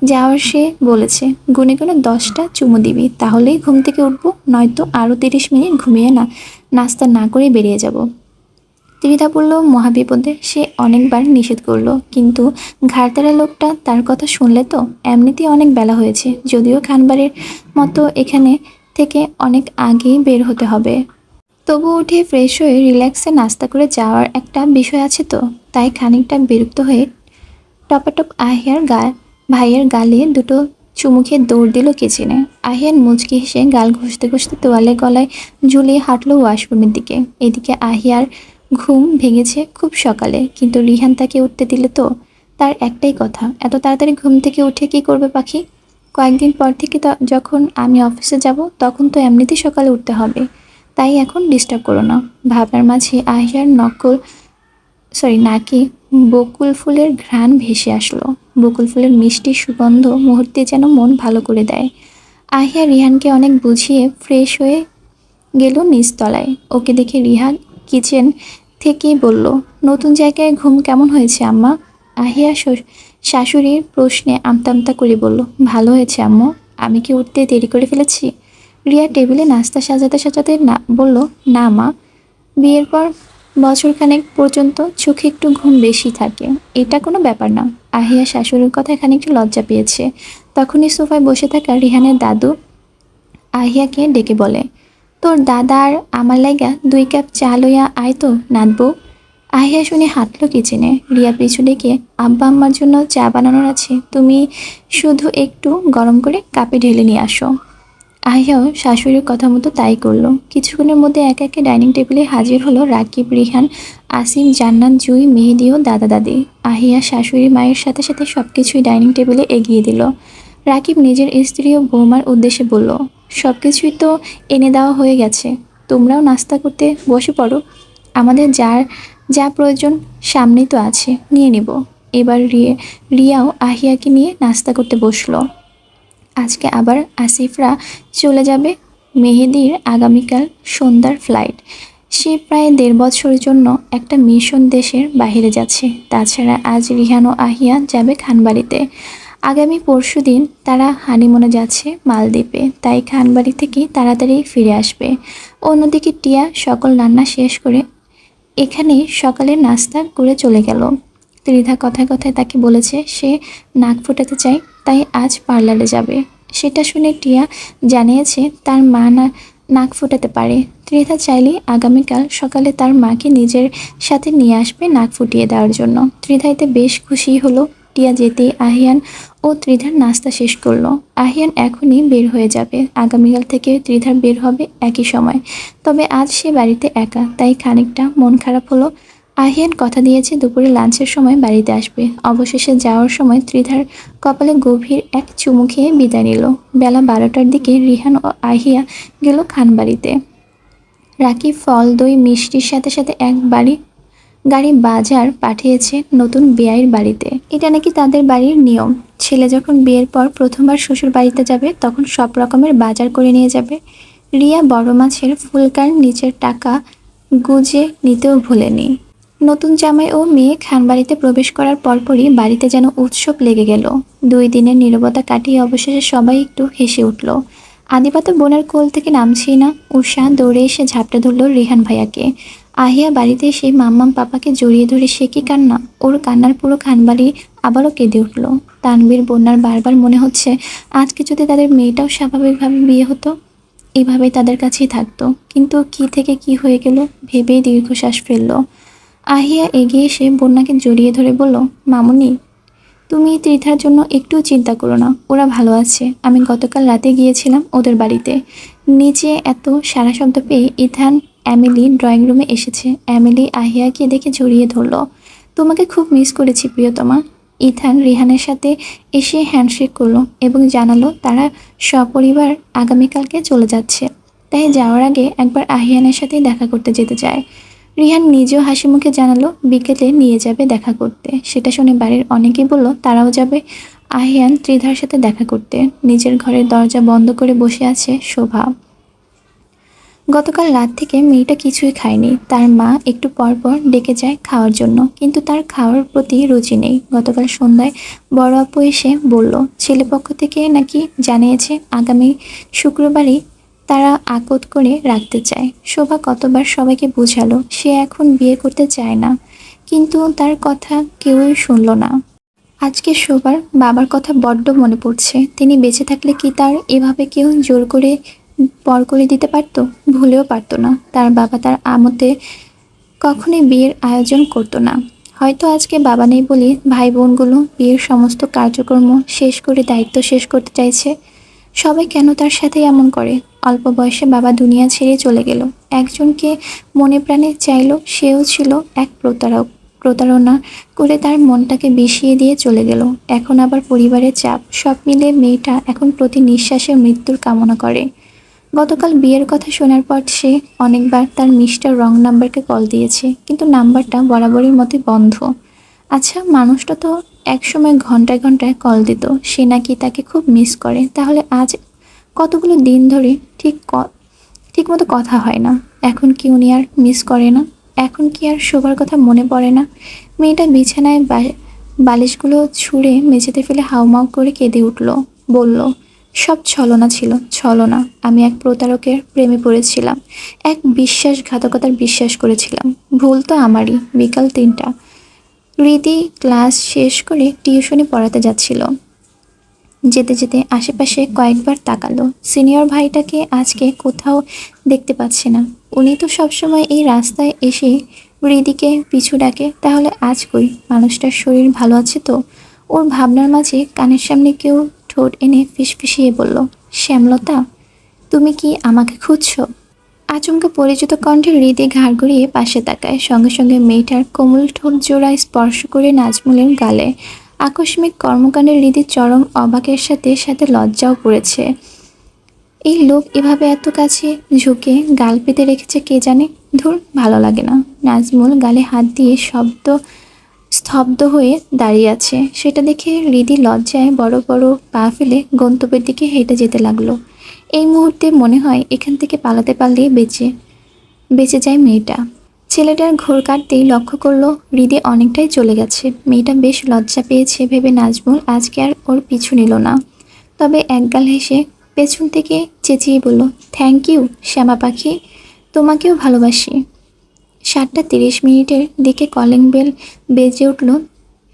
Speaker 1: যাওয়ার সে বলেছে, গুনে গুনে 10টা চুমু দিবি, তাহলেই ঘুম থেকে উঠবো, নয়তো আরও 30 মিনিট ঘুমিয়ে নাস্তা না করে বেরিয়ে যাব। ত্রিধা বলল মহাবিপদে। সে অনেকবার নিষেধ করলো, কিন্তু ঘাড়তারা লোকটা তার কথা শুনলে তো। এমনিতেই অনেক বেলা হয়েছে, যদিও খানবাড়ির মতো এখানে থেকে অনেক আগেই বের হতে হবে। তবু উঠে ফ্রেশ হয়ে রিল্যাক্সে নাস্তা করে যাওয়ার একটা বিষয় আছে তো। তাই খানিকটা বিরক্ত হয়ে টপাটপ ভাইয়ের গালে দুটো চুমু খেয়ে দৌড় দিল কিচেনে। আহিয়ান মুচকি হেসে গাল ঘষতে ঘষতে তোয়ালে গলায় ঝুলিয়ে হাঁটলো ওয়াশরুমের দিকে। এদিকে আহিয়ার ঘুম ভেঙেছে খুব সকালে, কিন্তু রিহান তাকে উঠতে দিলে তো। তার একটাই কথা, এত তাড়াতাড়ি ঘুম থেকে উঠে কি করবে পাখি? কয়েকদিন পর থেকে যখন আমি অফিসে যাব, তখন তো এমনিতেই সকালে উঠতে হবে। তাই এখন ডিস্টার্ব করো না। ভাবনার মাঝে আহিয়ার নাকে বকুল ফুলের ঘ্রাণ ভেসে আসলো। বকুল ফুলের মিষ্টি সুগন্ধ মুহূর্তে যেন মন ভালো করে দেয়। আহিয়া রিহানকে অনেক বুঝিয়ে ফ্রেশ হয়ে গেল নিচতলায়। ওকে দেখে রিহা কিচেন থেকেই বলল, নতুন জায়গায় ঘুম কেমন হয়েছে আম্মা? আহিয়া শাশুড়ির প্রশ্নে আমতা আমতা করে বলল, ভালো হয়েছে আম্মু। আমি কি উঠতে দেরি করে ফেলেছি? রিয়া টেবিলে নাস্তা সাজাতে সাজাতে বলল, না মা, বিয়ের পর বছরখানেক পর্যন্ত চোখে একটু ঘুম বেশি থাকে, এটা কোনো ব্যাপার না। আহিয়া শাশুড়ির কথায় খানিকটা লজ্জা পেয়েছে। তখনই সোফায় বসে থাকা রিহানের দাদু আহিয়াকে ডেকে বলে, তোর দাদা আর আমার লাইগা 2 কাপ চা লইয়া আয় তো নাতবউ। আহিয়া শুনে হাঁটলো কিচেনে। রিয়া পিছু ডেকে, আব্বা আম্মার জন্য চা বানানোর আছে, তুমি শুধু একটু গরম করে কাপে ঢেলে নিয়ে আসো। আহিয়াও শাশুড়ির কথা মতো তাই করলো। কিছুক্ষণের মধ্যে একে একে ডাইনিং টেবিলে হাজির হলো রাকিব, রিহান, আসিফ, জান্নাত, জুই, মেহেদি ও দাদা দাদি। আহিয়া শাশুড়ি মায়ের সাথে সাথে সবকিছুই ডাইনিং টেবিলে এগিয়ে দিল। রাকিব নিজের স্ত্রী ও বৌমার উদ্দেশ্যে বলল, সবকিছুই তো এনে দেওয়া হয়ে গেছে, তোমরাও নাস্তা করতে বসে পড়ো। আমাদের যার যা প্রয়োজন সামনেই তো আছে, নিয়ে নিব। এবার রিয়াও আহিয়াকে নিয়ে নাস্তা করতে বসলো। আজকে আবার আসিফরা চলে যাবে। মেহেদির আগামীকাল সন্ধ্যার ফ্লাইট। সে প্রায় 1.5 বছরের জন্য একটা মিশন দেশের বাইরে যাচ্ছে। তাছাড়া আজ রিহান ও আহিয়া যাবে খানবাড়িতে। আগামী পরশুদিন তারা হানিমুনে যাচ্ছে মালদ্বীপে, তাই খানবাড়ি থেকে তাড়াতাড়ি ফিরে আসবে। অন্যদিকে টিয়া সকল রান্না শেষ করে এখানে সকালের নাস্তা করে চলে গেল। ত্রিধা কথায় কথায় তাকে বলেছে সে নাক ফোটাতে চায়, তাই আজ পার্লারে যাবে। সেটা শুনে টিয়া জানিয়েছে তার মা নাক ফোটাতে পারে। ত্রিধা চাইলে আগামীকাল সকালে তার মাকে নিজের সাথে নিয়ে আসবে নাক ফুটিয়ে দেওয়ার জন্য। ত্রিধা এতে বেশ খুশি হলো। টিয়া যেতেই আহিয়ান ও ত্রিধার নাস্তা শেষ করলো। আহিয়ান এখনই বের হয়ে যাবে। আগামীকাল থেকে ত্রিধার বের হবে একই সময়। তবে আজ সে বাড়িতে একা, তাই খানিকটা মন খারাপ হলো। আহিয়ান কথা দিয়েছে দুপুরে লাঞ্চের সময় বাড়িতে আসবে। অবশেষে যাওয়ার সময় ত্রিধার কপালে গভীর এক চুমু খেয়ে বিদায় নিল। বেলা 12টার দিকে রিহান ও আহিয়া গেল খানবাড়িতে। রাকিব ফল, দই, মিষ্টির সাথে সাথে এক বাড়ি গাড়ি বাজার পাঠিয়েছে নতুন বিয়ের বাড়িতে। এটা নাকি তাদের বাড়ির নিয়ম। ছেলে যখন বিয়ের পর প্রথমবার শ্বশুর বাড়িতে যাবে তখন সব রকমের বাজার করে নিয়ে যাবে। রিয়া বড় মাছের ফুলকার নিচের টাকা গুজে নিতেও ভোলেনি। নতুন জামাই ও মেয়ে খানবাড়িতে প্রবেশ করার পরপরই বাড়িতে যেন উৎসব লেগে গেল। 2 দিনের নীরবতা কাটিয়ে অবশেষে সবাই একটু হেসে উঠল। আদিবা তো বোনের কোল থেকে নামছেই না। উষা দৌড়ে এসে ঝাপটে ধরল রিহান ভাইয়াকে। আহিয়া বাড়িতে এসে মাম্মাম পাপাকে জড়িয়ে ধরে সে কি কান্না! ওর কান্নার পুরো খানবাড়ি আবারও কেঁদে উঠল। তানবীর বন্যার বারবার মনে হচ্ছে আজকে যদি তাদের মেয়েটাও স্বাভাবিকভাবে বিয়ে হতো, এভাবেই তাদের কাছেই থাকতো। কিন্তু কি থেকে কি হয়ে গেল ভেবেই দীর্ঘশ্বাস ফেলল। আহিয়া এগিয়ে এসে বন্যাকে জড়িয়ে ধরে বলল, মামুনি, তুমি ত্রিধার জন্য একটুও চিন্তা করো না, ওরা ভালো আছে। আমি গতকাল রাতে গিয়েছিলাম ওদের বাড়িতে। নিচে এত সারা শব্দ পেয়ে ইথান এমিলি ড্রয়িং রুমে এসেছে। এমিলি আহিয়াকে দেখে জড়িয়ে ধরল। তোমাকে খুব মিস করেছি প্রিয়তমা। ইথান রিহানের সাথে এসে হ্যান্ডশেক করলো এবং জানালো তারা সপরিবার আগামীকালকে চলে যাচ্ছে। তাই যাওয়ার আগে একবার আহিয়ানের সাথে দেখা করতে যেতে চায়। রিহান নিজেও হাসি মুখে জানালো বিকেলে নিয়ে যাবে দেখা করতে। সেটা শুনে বাড়ির অনেকেই বলল তারাও যাবে আহিয়ান ত্রিধার সাথে দেখা করতে। নিজের ঘরের দরজা বন্ধ করে বসে আছে শোভা। গতকাল রাত থেকে মেয়েটা কিছুই খায়নি। তার মা একটু পর পর ডেকে যায় খাওয়ার জন্য, কিন্তু তার খাওয়ার প্রতি রুচি নেই। গতকাল সন্ধ্যায় বড় আপু এসে বলল ছেলেপক্ষ থেকে নাকি জানিয়েছে আগামী শুক্রবারই তারা আকদ করে রাখতে চায়। শোভা কতবার সবাইকে বোঝালো সে এখন বিয়ে করতে চায় না, কিন্তু তার কথা কেউই শুনল না। আজকে শোভার বাবার কথা বড্ড মনে পড়ছে। তিনি বেঁচে থাকলে কি তার এভাবে কেউ জোর করে পর করে দিতে পারতো? ভুলেও পারতো না। তার বাবা তার আমতে কখনোই বিয়ের আয়োজন করতো না। হয়তো আজকে বাবা নেই বলে ভাই বোনগুলো বিয়ের সমস্ত কার্যক্রম শেষ করে দায়িত্ব শেষ করতে চাইছে। সবাই কেন তার সাথে এমন করে? অল্প বয়সে বাবা দুনিয়া ছেড়ে চলে গেল। একজনকে মনে প্রাণে চাইলো, সেও ছিল এক প্রতারক। প্রতারণা করে তার মনটাকে বিষিয়ে দিয়ে চলে গেল। এখন আবার পরিবারের চাপ, সব মিলে মেয়েটা এখন প্রতি নিঃশ্বাসে মৃত্যুর কামনা করে। গতকাল বিয়ের কথা শোনার পর সে অনেকবার তার মিস্টার রং নাম্বারকে কল দিয়েছে, কিন্তু নাম্বারটা বরাবরের মতোই বন্ধ। আচ্ছা, মানুষটা তো একসময় ঘন্টায় ঘন্টায় কল দিত, সে নাকি তাকে খুব মিস করে। তাহলে আজ কতগুলো দিন ধরে ঠিক মতো কথা হয় না। এখন কি উনি আর মিস করে না? এখন কি আর শোবার কথা মনে পড়ে না? মেয়েটা বিছানায় বালিশগুলো ছুঁড়ে মেঝেতে ফেলে হাউমাউ করে কেঁদে উঠল। বলল, সব ছলনা ছিল, ছলনা। আমি এক প্রতারকের প্রেমে পড়েছিলাম, এক বিশ্বাসঘাতকতার বিশ্বাস করেছিলাম। ভুল তো আমারই। বিকাল 3টা। রীতি ক্লাস শেষ করে টিউশনি পড়াতে যাচ্ছিল। যেতে যেতে আশেপাশে কয়েকবার তাকালো। সিনিয়র ভাইটাকে আজকে কোথাও দেখতে পাচ্ছে না। উনি তো সবসময় এই রাস্তায় এসে হৃদিকে পিছু ডাকে, তাহলে আজ কই? মানুষটার শরীর ভালো আছে তো? ওর ভাবনার মাঝে কানের সামনে কেউ ঠোঁট এনে ফিসফিসিয়ে বলল, শ্যামলতা, তুমি কি আমাকে খুঁজছো? আচমকা পরিচিত কণ্ঠে হৃদি ঘাড় ঘুরিয়ে পাশে তাকায়। সঙ্গে সঙ্গে মেয়েটার কোমল ঠোঁট জোড়ায় স্পর্শ করে নাজমুলের গালে। আকস্মিক কর্মকাণ্ডে হৃদির চরম অবাকের সাথে সাথে লজ্জাও পড়েছে। এই লোক এভাবে এত কাছে ঝুঁকে গাল পেতে রেখেছে কে জানে। ধুর, ভালো লাগে না। নাজমুল গালে হাত দিয়ে স্তব্ধ হয়ে দাঁড়িয়ে আছে। সেটা দেখে হৃদি লজ্জায় বড় বড় পা ফেলে গন্তব্যের দিকে হেঁটে যেতে লাগলো। এই মুহূর্তে মনে হয় এখান থেকে পালাতে পারলেই বেঁচে যায় মেয়েটা। ছেলেটার ঘোর কাটতেই লক্ষ্য করলো হৃদি অনেকটাই চলে গেছে। মেয়েটা বেশ লজ্জা পেয়েছে ভেবে নাজমুল আজকে আর ওর পিছু নিল না। তবে একগাল হেসে পেছন থেকে চেঁচিয়ে বলল, থ্যাংক ইউ শ্যামা পাখি, তোমাকেও ভালোবাসি। 7টা 30 দিকে কলিং বেল বেজে উঠল।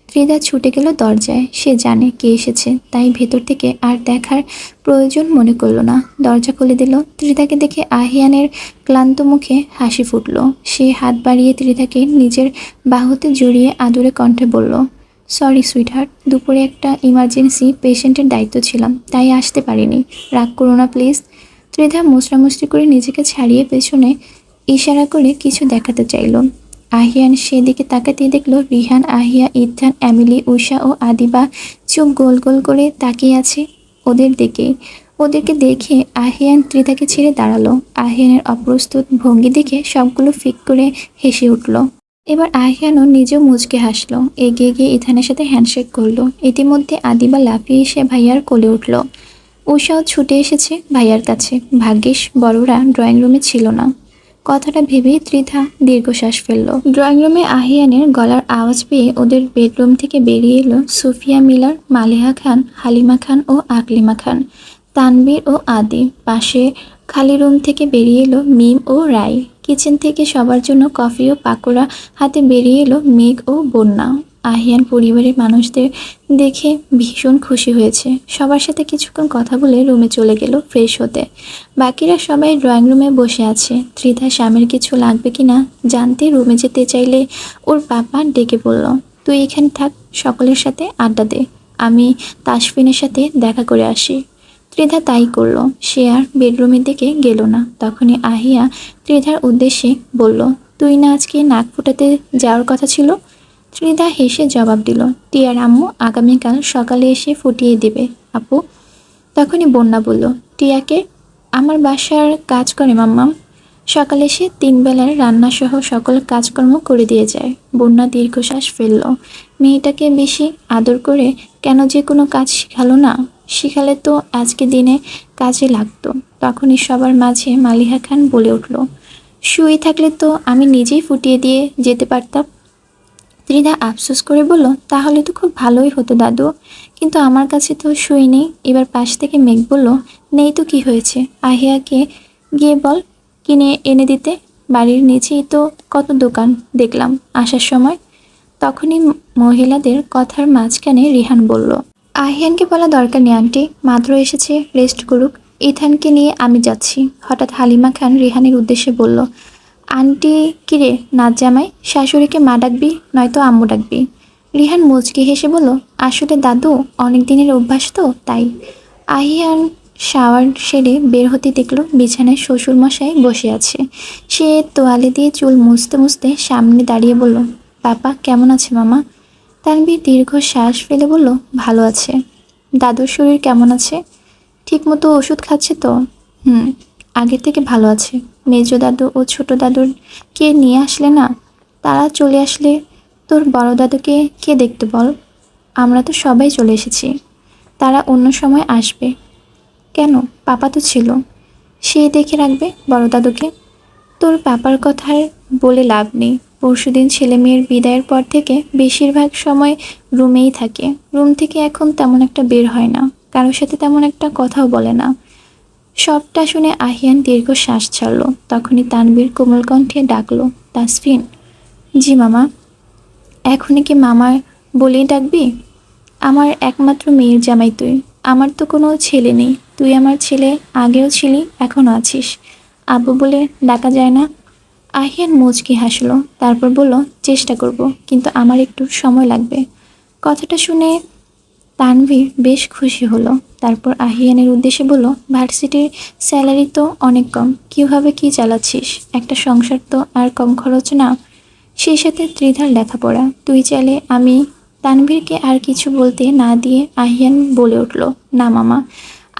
Speaker 1: ত্রিধা ছুটে গেল দরজায়। সে জানে কে এসেছে, তাই ভেতর থেকে আর দেখার প্রয়োজন মনে করলো না। দরজা খুলে দিল। ত্রিধাকে দেখে আহিয়ানের ক্লান্ত মুখে হাসি ফুটল। সে হাত বাড়িয়ে ত্রিধাকে নিজের বাহুতে জড়িয়ে আদুরে কণ্ঠে বলল, সরি সুইটহার্ট, দুপুরে একটা ইমার্জেন্সি পেশেন্টের দায়িত্ব ছিলাম, তাই আসতে পারিনি। রাগ করো না প্লিজ। ত্রিধা মুচড়ামুচড়ি করে নিজেকে ছাড়িয়ে পেছনে ইশারা করে কিছু দেখাতে চাইল। আহিয়ান সেদিকে তাকাতেই দেখল রিহান, আহিয়া, ইথান, এমিলি, উষা ও আদিবা চোখ গোল গোল করে তাকিয়ে আছে ওদের দিকেই। ওদেরকে দেখে আহিয়ান ত্রিধাকে ছেড়ে দাঁড়ালো। আহিয়ানের অপ্রস্তুত ভঙ্গি দেখে সবগুলো ফিক করে হেসে উঠল। এবার আহিয়ানও নিজেও মুচকে হাসলো, এগিয়ে গিয়ে ইথানের সাথে হ্যান্ডশেক করলো। ইতিমধ্যে আদিবা লাফিয়ে এসে ভাইয়ার কোলে উঠল। উষাও ছুটে এসেছে ভাইয়ার কাছে। ভাগ্যিস বড়রা ড্রয়িং রুমে ছিল না। কথাটা ভেবেই ত্রিধা দীর্ঘশ্বাস ফেলল। ড্রয়িং রুমে আহিয়ানের গলার আওয়াজ পেয়ে ওদের বেডরুম থেকে বেরিয়ে এলো সুফিয়া মিলার, মালিহা খান, হালিমা খান ও আকলিমা খান, তানবীর ও আদি। পাশে খালি রুম থেকে বেরিয়ে এলো মিম ও রাই। কিচেন থেকে সবার জন্য কফি ও পাকোড়া হাতে বেরিয়ে এলো মেঘ ও বন্যা। আহিয়ান পরিবারের মানুষদের দেখে ভীষণ খুশি হয়েছে। সবার সাথে কিছুক্ষণ কথা বলে রুমে চলে গেল ফ্রেশ হতে। বাকিরা সবাই ড্রয়িং রুমে বসে আছে। ত্রিধা স্বামীর কিছু লাগবে কিনা জানতে রুমে যেতে চাইলে ওর পাপা ডেকে বলল, তুই এখানে থাক, সকলের সাথে আড্ডা দে, আমি তাসফিনের সাথে দেখা করে আসি। ত্রিধা তাই করলো। সে আর বেডরুমের দিকে গেল না। তখনই আহিয়া ত্রিধার উদ্দেশ্যে বলল, তুই না আজকে নাক ফুটাতে যাওয়ার কথা ছিল? ত্রিধা হেসে জবাব দিল, টিয়ার আম্মু আগামীকাল সকালে এসে ফুটিয়ে দিবে আপু। তখনই বন্যা বলল, টিয়াকে? আমার বাসার কাজ করে মাম্মাম, সকালে এসে 3 বেলার রান্নাসহ সকল কাজকর্ম করে দিয়ে যায়। বন্যা দীর্ঘশ্বাস ফেলল। মেয়েটাকে বেশি আদর করে কেন যে কোনো কাজ শিখালো না? শিখালে তো আজকে দিনে কাজে লাগতো। তখনই সবার মাঝে মালিহা খান বলে উঠল, শুয়ে থাকলে তো আমি নিজেই ফুটিয়ে দিয়ে যেতে পারতাম। ত্রিধা আফসোস করে বলল, তাহলে তো খুব ভালোই হতো দাদু, কিন্তু আমার কাছে তো সুই নেই। এবার পাশ থেকে মেঘ বলল, নেই তো কি হয়েছে, আহিয়াকে গিয়ে বল কিনে এনে দিতে, বাড়ির নিচেই তো কত দোকান দেখলাম আসার সময়। তখনই মহিলাদের কথার মাঝখানে রিহান বলল, আহিয়ানকে বলা দরকার নেই আন্টি, মাত্র এসেছে, রেস্ট করুক, ইথানকে নিয়ে আমি যাচ্ছি। হঠাৎ হালিমা খান রিহানের উদ্দেশ্যে বলল, আন্টি কিরে নাচ জামাই, শাশুড়িকে মা ডাকবি নয়তো আম্মু ডাকবি? রিহান মুচকি হেসে বলল, আসলে দাদু অনেক দিনের অভ্যাস তো তাই। আহিয়ান শাওয়ার সেরে বের হতে দেখলো বিছানায় শ্বশুরমশাই বসে আছে। সে তোয়ালে দিয়ে চুল মুছতে মুছতে সামনে দাঁড়িয়ে বলল, পাপা কেমন আছে মামা? তানভীর দীর্ঘ শ্বাস ফেলে বলল, ভালো আছে। দাদুর শরীর কেমন আছে? ঠিকমতো ওষুধ খাচ্ছে তো? হুম, আগের থেকে ভালো আছে। মেজো দাদু ও ছোট দাদুকে নিয়ে আসলে না? তারা চলে আসলে তোর বড় দাদুকে কে দেখতে বল? আমরা তো সবাই চলে এসেছি। তারা অন্য সময় আসবে। কেন, পাপা তো ছিল, সে দেখে রাখবে বড় দাদুকে। তোর পাপার কথা আর বলে লাভ নেই। পরশুদিন ছেলে মেয়ের বিদায়ের পর থেকে বেশিরভাগ সময় রুমেই থাকে। রুম থেকে এখন তেমন একটা বের হয় না, কারোর সাথে তেমন একটা কথাও বলে না। সবটা শুনে আহিয়ান দীর্ঘ শ্বাস ছাড়ল। তখনই তানবীর কোমল কণ্ঠে ডাকলো, তাসফিন। জি মামা। এখনই কি মামা বলেই ডাকবি? আমার একমাত্র মেয়ের জামাই তুই, আমার তো কোনো ছেলে নেই। তুই আমার ছেলে, আগেও ছিলি, এখনও আছিস। আব্বু বলে ডাকা যায় না? আহিয়ান মুচকি হাসলো, তারপর বলল, চেষ্টা করব, কিন্তু আমার একটু সময় লাগবে। কথাটা শুনে তানভীর বেশ খুশি হলো। তারপর আহিয়ানের উদ্দেশ্যে বলল, ভার্সিটির স্যালারি তো অনেক কম, কীভাবে কি চালাচ্ছিস? একটা সংসার তো আর কম খরচ না। সেই সাথে ত্রিধার লেখাপড়া, তুই চাইলে আমি। তানভীরকে আর কিছু বলতে না দিয়ে আহিয়ান বলে উঠল, না মামা,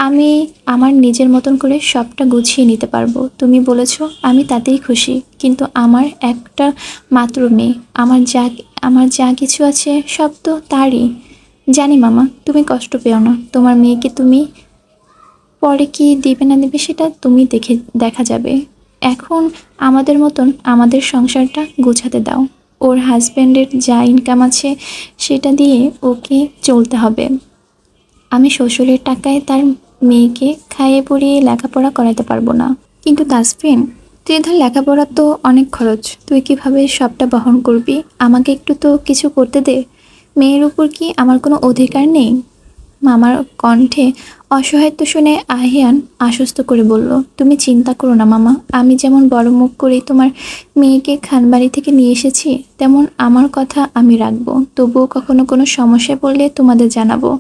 Speaker 1: আমি আমার নিজের মতন করে সবটা গুছিয়ে নিতে পারবো। তুমি বলেছ, আমি তাতেই খুশি। কিন্তু আমার একটা মাত্র মেয়ে, আমার যা কিছু আছে সব তো তারই। জানি মামা, তুমি কষ্ট পেও না। তোমার মেয়েকে তুমি পরে কি দিবে না দেবে সেটা তুমি দেখা যাবে। এখন আমাদের মতন আমাদের সংসারটা গোছাতে দাও। ওর হাজব্যান্ডের যা ইনকাম আছে সেটা দিয়ে ওকে চলতে হবে। আমি শ্বশুরের টাকায় তার মেয়েকে খাইয়ে পরিয়ে লেখাপড়া করাতে পারবো না। কিন্তু তাসফিন, ত্রিধার লেখাপড়া তো অনেক খরচ, তুই কিভাবে সবটা বহন করবি? আমাকে একটু তো কিছু করতে দে। মেয়ের উপর কি আমার কোনো অধিকার নেই? মামার কণ্ঠে অসহায়ত্ব শুনে আহিয়ান আশ্বস্ত করে বলল, তুমি চিন্তা করো না মামা, আমি যেমন বড় মুখ করে তোমার মেয়েকে খানবাড়ি থেকে নিয়ে এসেছি, তেমন আমার কথা আমি রাখবো। তবুও কখনো কোনো সমস্যায় পড়লে তোমাদের জানাবো।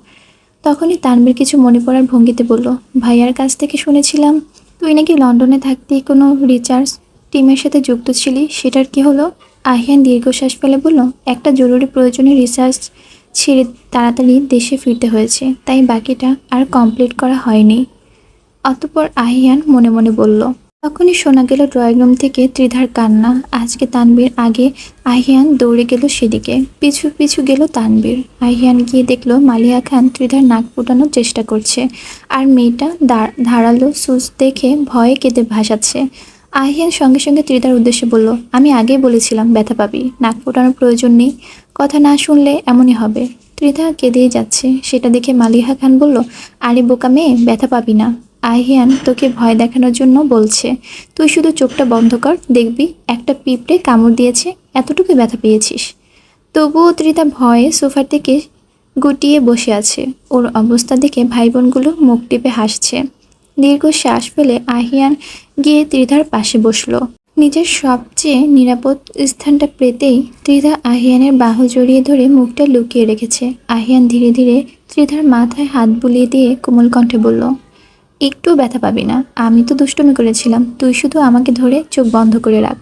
Speaker 1: তখনই তানভীর কিছু মনে পড়ার ভঙ্গিতে বলল, ভাইয়ার কাছ থেকে শুনেছিলাম তুই নাকি লন্ডনে থাকতেই কোনো রিসার্চ টিমের সাথে যুক্ত ছিলি, সেটার কি হলো? আহিয়ান দীর্ঘশ্বাস ফেলে বলল, একটা জরুরি প্রয়োজনীয় রিসার্চ ছেড়ে তাড়াতাড়ি দেশে ফিরতে হয়েছে, তাই বাকিটা আর কমপ্লিট করা হয়নি। অতঃপর আহিয়ান মনে মনে বলল, তখনই শোনা গেল ড্রয়িং রুম থেকে ত্রিধার কান্না। আজকে তানবীর আগে, আহিয়ান দৌড়ে গেল সেদিকে, পিছু পিছু গেল তানবীর। আহিয়ান গিয়ে দেখলো মালিয়া খান ত্রিধার নাক ফুটানোর চেষ্টা করছে, আর মেয়েটা ধারালো সুচ দেখে ভয়ে কেঁদে ভাসাচ্ছে। আহিয়ান সঙ্গে সঙ্গে ত্রিধার উদ্দেশ্যে বলল, আমি আগেই বলেছিলাম ব্যথা পাবি, নাক ফোটানোর প্রয়োজন নেই, কথা না শুনলে এমনই হবে। ত্রিধা কেঁদেই যাচ্ছে, সেটা দেখে মালিহা খান বলল, আরে বোকা মেয়ে, ব্যথা পাবি না, আহিয়ান তোকে ভয় দেখানোর জন্য বলছে, তুই শুধু চোখটা বন্ধ কর, দেখবি একটা পিঁপড়ে কামড় দিয়েছে, এতটুকু ব্যথা পেয়েছিস। তবুও ত্রিধা ভয়ে সোফার থেকে গুটিয়ে বসে আছে। ওর অবস্থা দেখে ভাই বোনগুলো মুখ টিপে হাসছে। দীর্ঘ শ্বাস ফেলে আহিয়ান গিয়ে ত্রিধার পাশে বসলো। নিজের সবচেয়ে নিরাপদ স্থানটা পেতেই ত্রিধা আহিয়ানের বাহু জড়িয়ে ধরে মুখটা লুকিয়ে রেখেছে। আহিয়ান ধীরে ধীরে ত্রিধার মাথায় হাত বুলিয়ে দিয়ে কোমল কণ্ঠে বলল, একটু ব্যথা পাবি না, আমি তো দুষ্টুমি করেছিলাম, তুই শুধু আমাকে ধরে চোখ বন্ধ করে রাখ।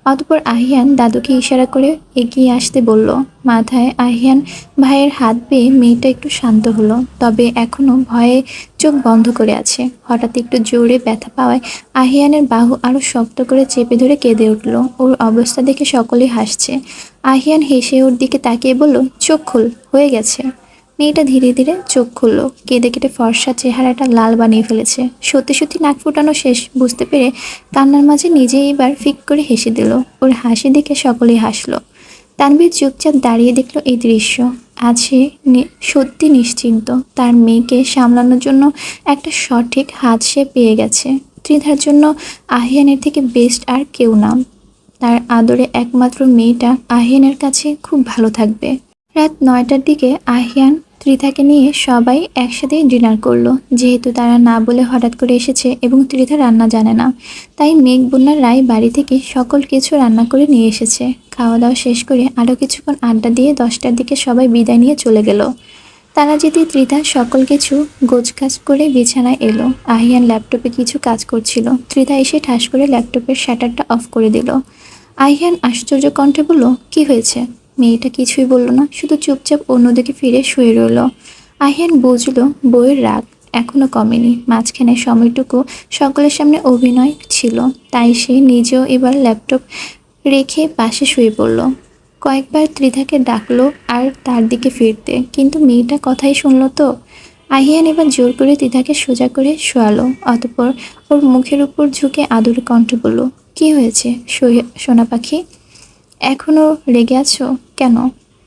Speaker 1: অতঃপর আহিয়ান দাদুকে ইশারা করে এগিয়ে আসতে বলল। মাথায় আহিয়ান ভাইয়ের হাত পেয়ে মেয়েটা একটু শান্ত হলো, তবে এখনো ভয়ে চোখ বন্ধ করে আছে। হঠাৎ একটু জোরে ব্যথা পাওয়ায় আহিয়ানের বাহু আরো শক্ত করে চেপে ধরে কেঁদে উঠল। ওর অবস্থা দেখে সকলেই হাসছে। আহিয়ান হেসে ওর দিকে তাকিয়ে বলল, চোখ খুল, হয়ে গেছে। মেয়েটা ধীরে ধীরে চোখ খুলল, কেঁদে কেটে ফর্সা চেহারাটা লাল বানিয়ে ফেলেছে। সত্যি সত্যি নাক ফুটানো শেষ বুঝতে পেরে কান্নার মাঝে নিজেই এবার ফিক করে হেসে দিল। ওর হাসি দেখে সকলেই হাসলো। তানভীর চুপচাপ দাঁড়িয়ে দেখলো এই দৃশ্য। আজ সে সত্যি নিশ্চিন্ত, তার মেয়েকে সামলানোর জন্য একটা সঠিক হাত সে পেয়ে গেছে। ত্রিধার জন্য আহিয়ানের থেকে বেস্ট আর কেউ না। তার আদরে একমাত্র মেয়েটা আহিয়ানের কাছে খুব ভালো থাকবে। রাত 9টার দিকে আহিয়ান ত্রিধাকে নিয়ে সবাই একসাথে ডিনার করলো। যেহেতু তারা না বলে হঠাৎ করে এসেছে এবং ত্রিধা রান্না জানে না, তাই মেঘবন্যার রায় বাড়ি থেকে সকল কিছু রান্না করে নিয়ে এসেছে। খাওয়া দাওয়া শেষ করে আরও কিছুক্ষণ আড্ডা দিয়ে 10টার দিকে সবাই বিদায় নিয়ে চলে গেল। তারা যেতে ত্রিধা সকল কিছু গোছগাছ করে বিছানায় এলো। আহিয়ান ল্যাপটপে কিছু কাজ করছিল। ত্রিধা এসে ঠাস করে ল্যাপটপের শাটারটা অফ করে দিল। আহিয়ান আশ্চর্য কণ্ঠে বলল, কি হয়েছে? মেয়েটা কিছুই বলল না, শুধু চুপচাপ অন্যদিকে ফিরে শুয়ে রইল। আহিয়ান বুঝল বউয়ের রাগ এখনো কমেনি। মাঝখানে সময়টুকু সকলের সামনে অভিনয় ছিল, তাই সে নিজেও এবার ল্যাপটপ রেখে পাশে শুয়ে পড়ল। কয়েকবার ত্রিধাকে ডাকলো আর তার দিকে ফিরতে, কিন্তু মেয়েটা কথাই শুনলো তো। আহিয়ান এবার জোর করে ত্রিধাকে সোজা করে শোয়ালো। অতঃপর ওর মুখের উপর ঝুঁকে আদরে কণ্ঠে বলল, কি হয়েছে সোনা পাখি, এখনো রেগে আছো কেন?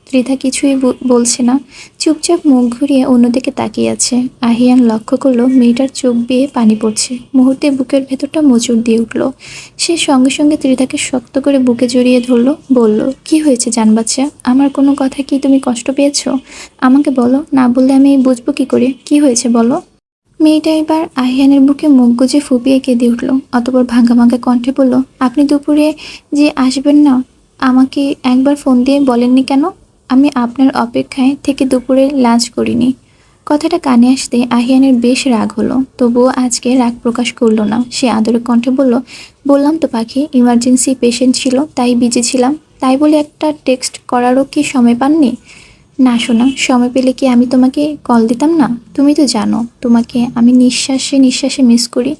Speaker 1: ত্রিধা কিছুই বলছে না, চুপচাপ মুখ ঘুরিয়ে অন্যদিকে তাকিয়ে আছে। আহিয়ান লক্ষ্য করলো মেয়েটার চোখ বেয়ে পানি পড়ছে। মুহূর্তে বুকের ভেতরটা মোচড় দিয়ে উঠল। সে সঙ্গে সঙ্গে ত্রিধাকে শক্ত করে বুকে জড়িয়ে ধরলো, বলল, কি হয়েছে জান বাচ্চা, আমার কোনো কথা কি তুমি কষ্ট পেয়েছো? আমাকে বলো, না বললে আমি বুঝবো কি করে, কি হয়েছে বলো। মেয়েটা এবার আহিয়ানের বুকে মুখ গুজে ফুপিয়ে কেঁদে উঠল। অতঃপর ভাঙা ভাঙা কণ্ঠে বলল, আপনি দুপুরে যে আসবেন না, আমাকে একবার ফোন দিয়ে বলেননি কেন? আমি আপনার অপেক্ষায় থেকে দুপুরে লাঞ্চ করিনি। কথাটা কানে আসতে আহিয়ানের বেশ রাগ হলো, তবুও আজকে রাগ প্রকাশ করলো না। সে আদরে কণ্ঠে বলল, বললাম তো পাখি, ইমার্জেন্সি পেশেন্ট ছিল, তাই বিজি ছিলাম। তাই বলে একটা টেক্সট করারও কি সময় পাননি? না শোনা, সময় পেলে কি আমি তোমাকে কল দিতাম না? তুমি তো জানো তোমাকে আমি নিঃশ্বাসে নিঃশ্বাসে মিস করি।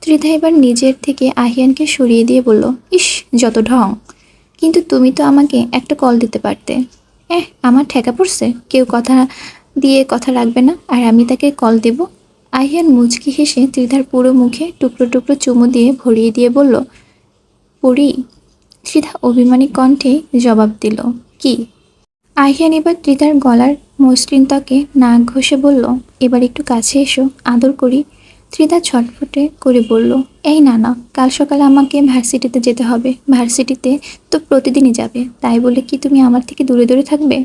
Speaker 1: ত্রিধা এবার নিজের থেকে আহিয়ানকে সরিয়ে দিয়ে বলল, ইস যত ঢং, কিন্তু তুমি তো আমাকে একটা কল দিতে পারতে। আমার ঠেকা পড়ছে, কেউ কথা দিয়ে কথা রাখবে না আর আমি তাকে কল দেব? আহিয়ান মুচকি হেসে ত্রিধার পুরো মুখে টুকরো টুকরো চুমু দিয়ে ভরিয়ে দিয়ে বলল, পড়ি। ত্রিধা অভিমানী কণ্ঠে জবাব দিল, কি? আহিয়ান এবার ত্রিধার গলার মসৃণ ত্বকে নাক ঘষে বলল, এবার একটু কাছে এসো, আদর করি। ত্রিধা ছটফটে করে বলল, এই না না, কাল সকালে আমাকে ভার্সিটিতে যেতে হবে। ভার্সিটিতে তো প্রতিদিনই যাবে, তাই বলে কি তুমি আমার থেকে দূরে দূরে থাকবে?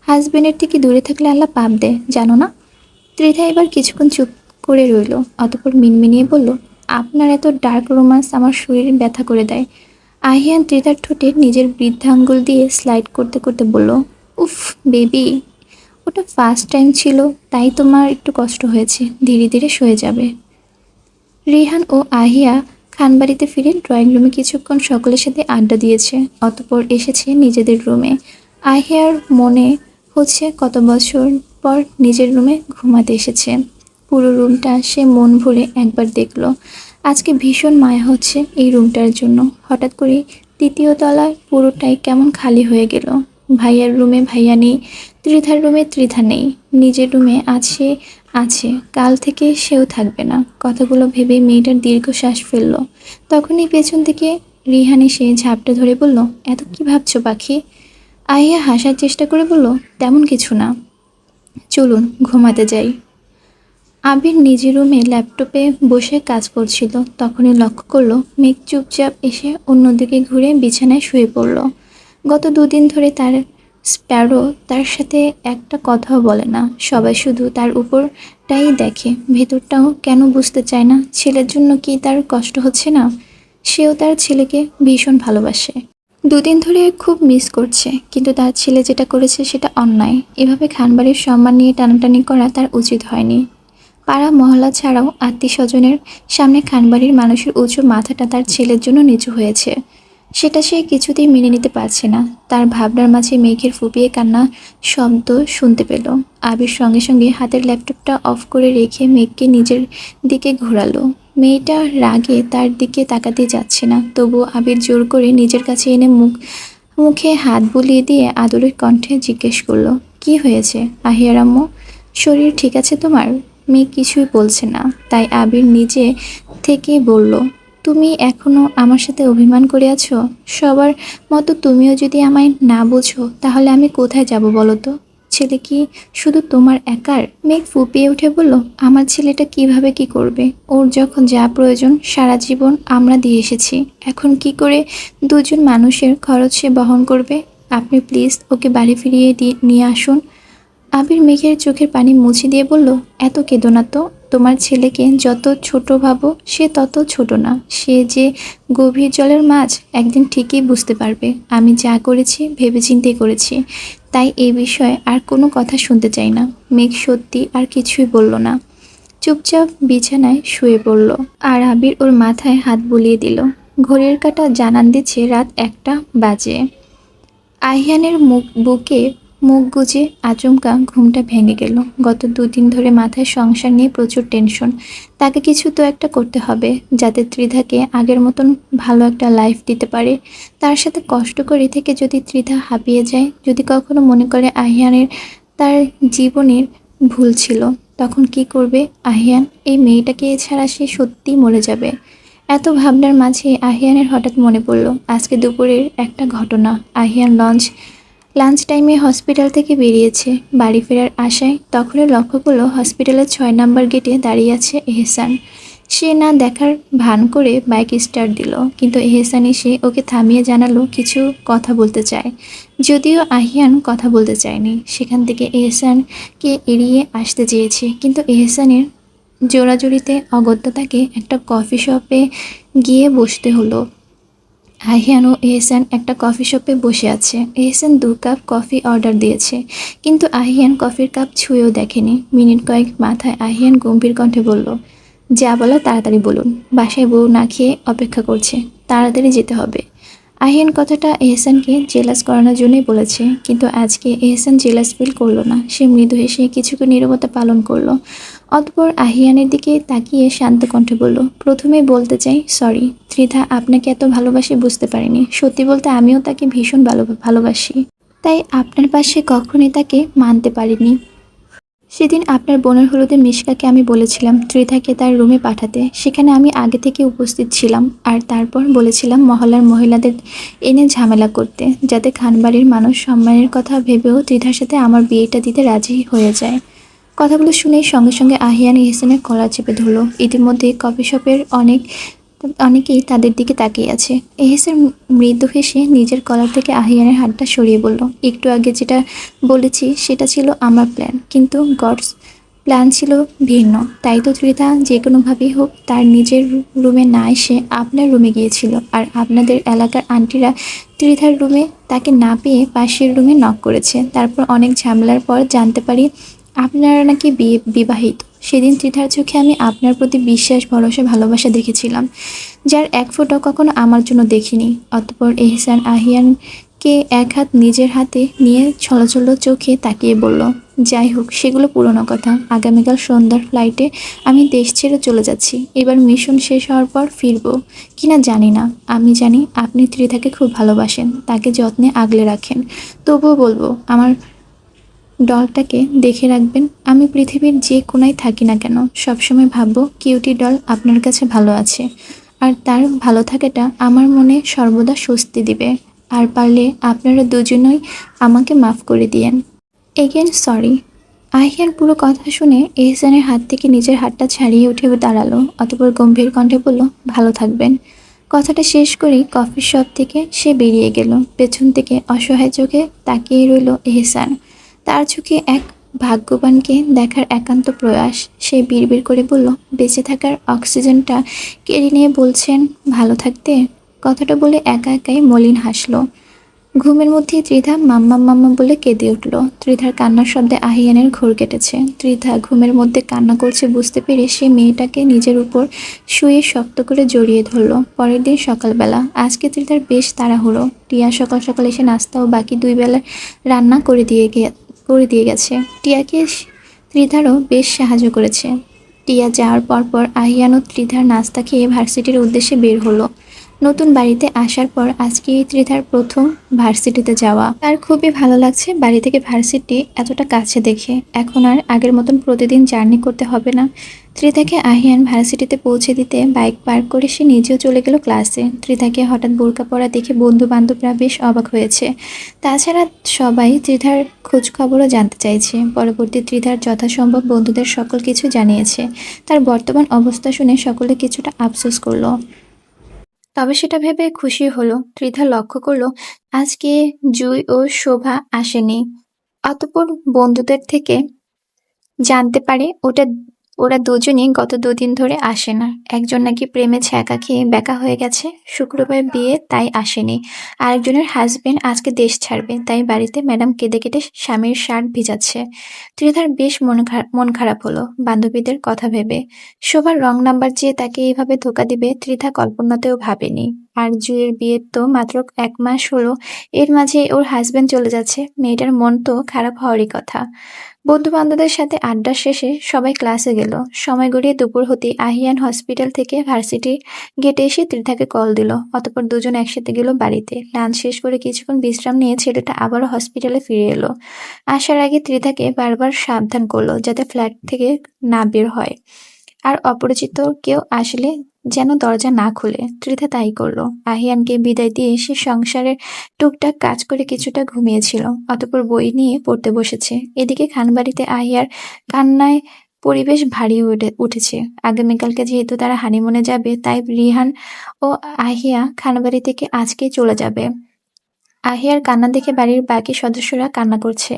Speaker 1: হাজবেন্ডের থেকে দূরে থাকলে আল্লাহ পাপ দেয়, জানো না? ত্রিধা এবার কিছুক্ষণ চুপ করে রইল, অতঃপর মিনমিনিয়ে বলল, আপনার এত ডার্ক রোমান্স আমার শরীর ব্যথা করে দেয়। আহিয়ান ত্রিধার ঠোঁটে নিজের বৃদ্ধাঙ্গুল দিয়ে স্লাইড করতে করতে বলল, উফ বেবি, ওটা ফার্স্ট টাইম ছিল, তাই তোমার একটু কষ্ট হয়েছে, ধীরে ধীরে সয়ে যাবে। রিহান ও আহিয়া খানবাড়িতে ফিরে ড্রয়িং রুমে কিছুক্ষণ সকলের সাথে আড্ডা দিয়েছে। অতঃপর এসেছে নিজেদের রুমে। আহিয়ার মনে হচ্ছে কত বছর পর নিজের রুমে ঘুমাতে এসেছে। পুরো রুমটা সে মন ভরে একবার দেখল। আজকে ভীষণ মায়া হচ্ছে এই রুমটার জন্য। হঠাৎ করে তৃতীয় তলায় পুরোটাই কেমন খালি হয়ে গেল। ভাইয়ার রুমে ভাইয়া নেই, ত্রিধার রুমে ত্রিধা নেই, নিজের রুমে আছে আছে, কাল থেকে সেও থাকবে না। কথাগুলো ভেবে মেয়েটার দীর্ঘশ্বাস ফেলল। তখনই পেছন থেকে রিহান এসে ঝাপটে ধরে বলল, এত কি ভাবছো পাখি? আহিয়া হাসার চেষ্টা করে বলল, তেমন কিছু না, চলুন ঘুমাতে যাই। আবির নিজের রুমে ল্যাপটপে বসে কাজ করছিল। তখনই লক্ষ্য করলো মেঘ চুপচাপ এসে অন্যদিকে ঘুরে বিছানায় শুয়ে পড়ল। গত দুদিন ধরে তার স্প্যারো তার সাথে একটা কথাও বলে না। সবাই শুধু তার উপরটাই দেখে, ভেতরটাও কেন বুঝতে চায় না। ছেলের জন্য কি তার কষ্ট হচ্ছে না? সেও তার ছেলেকে ভীষণ ভালোবাসে, দুদিন ধরে খুব মিস করছে, কিন্তু তার ছেলে যেটা করেছে সেটা অন্যায়। এভাবে খানবাড়ির সম্মান নিয়ে টানাটানি করা তার উচিত হয়নি। পাড়া মহল্লা ছাড়াও আত্মীয় স্বজনের সামনে খানবাড়ির মানুষের উঁচু মাথাটা তার ছেলের জন্য নিচু হয়েছে, সেটা সে কিছুতেই মেনে নিতে পারছে না। তার ভাবনার মাঝে মেঘের ফুপিয়ে কান্না শব্দ শুনতে পেল। আবির সঙ্গে সঙ্গে হাতের ল্যাপটপটা অফ করে রেখে মেঘকে নিজের দিকে ঘোরালো। মেয়েটা রাগে তার দিকে তাকাতে যাচ্ছে না, তবুও আবির জোর করে নিজের কাছে এনে মুখে হাত বুলিয়ে দিয়ে আদরের কণ্ঠে জিজ্ঞেস করলো, কি হয়েছে আহিয়ার আম্মু? শরীর ঠিক আছে তোমার? মেয়ে কিছুই বলছে না, তাই আবির নিজে থেকে বলল, তুমি এখনো আমার সাথে অভিমান করে আছো? সবার মতো তুমিও যদি আমায় না বোঝো তাহলে আমি কোথায় যাব বলো তো? ছেলে কি শুধু তোমার একার? মেঘ ফুপিয়ে উঠে বলল, আমার ছেলেটা কিভাবে কি করবে? ওর যখন যা প্রয়োজন সারা জীবন আমরা দিয়ে এসেছি, এখন কি করে দুজন মানুষের খরচ সে বহন করবে? আপনি প্লিজ ওকে বাড়ি ফিরিয়ে নিয়ে আসুন। আবির মেঘের চোখের পানি মুছে দিয়ে বলল, এত কেঁদো না তো। তোমার ছেলেকে যত ছোট ভাবো সে তত ছোট না। সে যে গভীর জলের মাছ, একদিন ঠিকই বুঝতে পারবে। আমি যা করেছি ভেবেচিন্তে করেছি, তাই এই বিষয়ে আর কোনো কথা শুনতে চাই না। মেঘ সত্যি আর কিছুই বলল না, চুপচাপ বিছানায় শুয়ে পড়ল। আর আবির ওর মাথায় হাত বুলিয়ে দিল। ঘড়ির কাঁটা জানান দিচ্ছে রাত 1টা বাজে। আহিয়ানের বুকে মুখ গুজে আচমকা ঘুমটা ভেঙে গেল। গত দুদিন ধরে মাথায় সংসার নিয়ে প্রচুর টেনশন। তাকে কিছু তো একটা করতে হবে, যাতে ত্রিধাকে আগের মতন ভালো একটা লাইফ দিতে পারে। তার সাথে কষ্ট করে থেকে যদি ত্রিধা হাঁপিয়ে যায়, যদি কখনো মনে করে আহিয়ানের তার জীবনের ভুল ছিল, তখন কি করবে আহিয়ান? এই মেয়েটাকে ছাড়া সে সত্যিই মরে যাবে। এত ভাবনার মাঝে আহিয়ানের হঠাৎ মনে পড়ল আজকে দুপুরের একটা ঘটনা। আহিয়ান লাঞ্চ টাইমে হসপিটাল থেকে বেরিয়েছে বাড়ি ফেরার আশায়। তখনই লক্ষ্য করলো হসপিটালের 6 নম্বর গেটে দাঁড়িয়ে আছে এহসান। সে না দেখার ভান করে বাইক স্টার্ট দিল, কিন্তু এহসান এসে ওকে থামিয়ে জানালো কিছু কথা বলতে চায়। যদিও আহিয়ান কথা বলতে চায়নি, সেখান থেকে এহসানকে এড়িয়ে আসতে চেয়েছে, কিন্তু এহসানের জোরাজুরিতে অগত্যা তাকে একটা কফি শপে গিয়ে বসতে হলো। আহিয়ান ও এহসান একটা কফি শপে বসে আছে। এহসান 2 কাপ কফি অর্ডার দিয়েছে, কিন্তু আহিয়ান কফির কাপ ছুঁয়েও দেখেনি। মিনিট কয়েক মাথায় আহিয়ান গম্ভীর কণ্ঠে বলল, যা বলার তাড়াতাড়ি বলুন, বাসায় বউ না খেয়ে অপেক্ষা করছে, তাড়াতাড়ি যেতে হবে। আহিয়ান কথাটা এহসানকে জেলাস করানোর জন্যই বলেছে, কিন্তু আজকে এহসান জেলাস ফিল করলো না। সে মৃদু হেসে কিছুক্ষণ নীরবতা পালন করলো। অতঃপর আহিয়ানের দিকে তাকিয়ে শান্ত কণ্ঠে বলল, প্রথমেই বলতে চাই সরি। ত্রিধা আপনাকে এত ভালোবাসি বুঝতে পারিনি। সত্যি বলতে আমিও তাকে ভীষণ ভালোবাসি, তাই আপনার পাশে কখনই তাকে মানতে পারিনি। সেদিন আপনার বোনের হলুদে মিশকাকে আমি বলেছিলাম ত্রিধাকে তার রুমে পাঠাতে, সেখানে আমি আগে থেকে উপস্থিত ছিলাম। আর তারপর বলেছিলাম মহল্লার মহিলাদের এনে ঝামেলা করতে, যাতে খানবাড়ির মানুষ সম্মানের কথা ভেবেও ত্রিধার সাথে আমার বিয়েটা দিতে রাজি হয়ে যায়। কথাগুলো শুনেই সঙ্গে সঙ্গে আহিয়ান এহসানের কলার চেপে ধরল। ইতিমধ্যে কফি শপের অনেকেই তাদের দিকে তাকিয়ে আছে। এহসান মৃদু হেসে নিজের কলার থেকে আহিয়ানের হাতটা সরিয়ে বলল, একটু আগে যেটা বলেছি সেটা ছিল আমার প্ল্যান, কিন্তু গডস প্ল্যান ছিল ভিন্ন। তাই তো ত্রিধা যে কোনোভাবেই হোক তার নিজের রুমে না এসে আপনার রুমে গিয়েছিল। আর আপনাদের এলাকার আন্টিরা ত্রিধার রুমে তাকে না পেয়ে পাশের রুমে নক করেছে। তারপর অনেক ঝামেলার পর জানতে পারি আপনারা নাকি বিবাহিত। সেদিন ত্রিধার চোখে আমি আপনার প্রতি বিশ্বাস, ভরসা, ভালোবাসা দেখেছিলাম, যার এক ফোঁটাও কখনো আমার জন্য দেখিনি। অতঃপর এহসান আহিয়ান কে এক হাত নিজের হাতে নিয়ে ছলছল চোখে তাকিয়ে বলল, যাই হোক সেগুলো পুরনো কথা। আগামীকাল সন্ধ্যার ফ্লাইটে আমি দেশ ছেড়ে চলে যাচ্ছি। এবার মিশন শেষ হওয়ার পর ফিরবো কিনা জানি না। আমি জানি আপনি ত্রিধাকে খুব ভালোবাসেন, তাকে যত্নে আগলে রাখেন। তবুও বলবো, আমার ডলটাকে দেখে রাখবেন। আমি পৃথিবীর যে কোনায় থাকি না কেন সবসময় ভাববো কিউটি ডল আপনার কাছে ভালো আছে, আর তার ভালো থাকাটা আমার মনে সর্বদা স্বস্তি দিবে। আর পারলে আপনারা দুজনই আমাকে মাফ করে দিয়েন। Again sorry. আহিয়ার পুরো কথা শুনে এহসানের হাত থেকে নিজের হাতটা ছাড়িয়ে উঠে দাঁড়ালো, অতঃপর গম্ভীর কণ্ঠে বলল, ভালো থাকবেন। কথাটা শেষ করেই কফি শপ থেকে সে বেরিয়ে গেল। পেছন থেকে অসহায় চোখে তাকিয়ে রইল এহসান। তার চোখে এক ভাগ্যবানকে দেখার একান্ত প্রয়াস। সে বিড়বিড় করে বলল, বেঁচে থাকার অক্সিজেনটা কেড়ে নিয়ে বলছেন ভালো থাকতে। কথাটা বলে একা একাই মলিন হাসলো। ঘুমের মধ্যেই ত্রিধা মাম্মা মাম্মা বলে কেঁদে উঠল। ত্রিধার কান্নার শব্দে আহিয়ানের ঘোর কেটেছে। ত্রিধা ঘুমের মধ্যে কান্না করছে বুঝতে পেরে সে মেয়েটাকে নিজের উপর শুয়ে শক্ত করে জড়িয়ে ধরল। পরের দিন সকালবেলা আজকে ত্রিধার বেশ তাড়াহুড়ো। টিয়া সকাল সকাল এসে নাস্তা ও বাকি 2 বেলা রান্না করে দিয়ে গেছে। টিয়াকে ত্রিধারও বেশ সাহায্য করেছে। টিয়া যাওয়ার পর আহিয়ান ও ত্রিধার নাস্তা খেয়ে ভার্সিটির উদ্দেশ্যে বের হলো। নতুন বাড়িতে আসার পর আজকে ত্রিধার প্রথম ভার্সিটিতে যাওয়া। তার খুবই ভালো লাগছে বাড়ি থেকে ভার্সিটি এতটা কাছে দেখে। এখন আর আগের মতন প্রতিদিন জার্নি করতে হবে না। ত্রিধাকে আহিয়ান ভার্সিটিতে পৌঁছে দিতে বাইক পার্ক করে সে নিজেও চলে গেল ক্লাসে। ত্রিধাকে হঠাৎ বোরকা পরা দেখে বন্ধু বান্ধবরা বেশ অবাক হয়েছে। তাছাড়া সবাই ত্রিধার খোঁজ খবরও জানতে চাইছে। পরবর্তী ত্রিধার যথাসম্ভব বন্ধুদের সকল কিছু জানিয়েছে। তার বর্তমান অবস্থা শুনে সকলে কিছুটা আফসোস করলো। তবে সেটা ভেবে খুশি হলো ত্রিধা লক্ষ্য করলো আজকে জুই ও শোভা আসেনি। অতঃপর বন্ধুদের থেকে জানতে পারে ওরা দুজনই গত 2 দিন ধরে আসে না। একজন নাকি প্রেমে ছ্যাঁকা খেয়ে বেকা হয়ে গেছে, শুক্রবার বিয়ে তাই আসেনি। আরেকজনের হাজবেন্ড আজকে দেশ ছাড়বে, তাই বাড়িতে ম্যাডাম কেঁদে কেটে স্বামীর শার্ট ভিজাচ্ছে। ত্রিধার বেশ মন খারাপ হলো বান্ধবীদের কথা ভেবে। শোভার রং নাম্বার চেয়ে তাকে এইভাবে ধোকা দিবে ত্রিধা কল্পনাতেও ভাবেনি। আর জুয়ের বিয়ের তো মাত্র 1 মাস হলো, এর মাঝে ওর হাজবেন্ড চলে যাচ্ছে। মেয়েটার মন তো খারাপ হওয়ারই কথা। বন্ধু বান্ধবদের সাথে আড্ডা শেষে সবাই ক্লাসে গেল। সময় গড়িয়ে দুপুর হতেই আহিয়ান হসপিটাল থেকে ভার্সিটি গেটে এসে ত্রিধাকে কল দিল। অতঃপর দুজন একসাথে গেল বাড়িতে। লাঞ্চ শেষ করে কিছুক্ষণ বিশ্রাম নিয়ে ছেলেটা আবারও হসপিটালে ফিরে এলো। আসার আগে ত্রিধাকে বারবার সাবধান করলো যাতে ফ্ল্যাট থেকে না বের হয়, আর অপরিচিত কেউ আসলে যেন দরজা না খুলে। ত্রিধা তাই করলো। আহিয়ানকে বিদায় দিয়ে সে সংসারের টুকটাক কাজ করে কিছুটা ঘুমিয়েছিল। অতঃপর বই নিয়ে পড়তে বসেছে। এদিকে খানবাড়িতে আহিয়ার কান্নায় পরিবেশ ভারী উঠেছে। আগামীকালকে যেহেতু তারা হানিমুনে যাবে, তাই রিহান ও আহিয়া খানবাড়ি থেকে আজকেই চলে যাবে। আহিয়ার কান্না দেখে বাড়ির বাকি সদস্যরা কান্না করছে।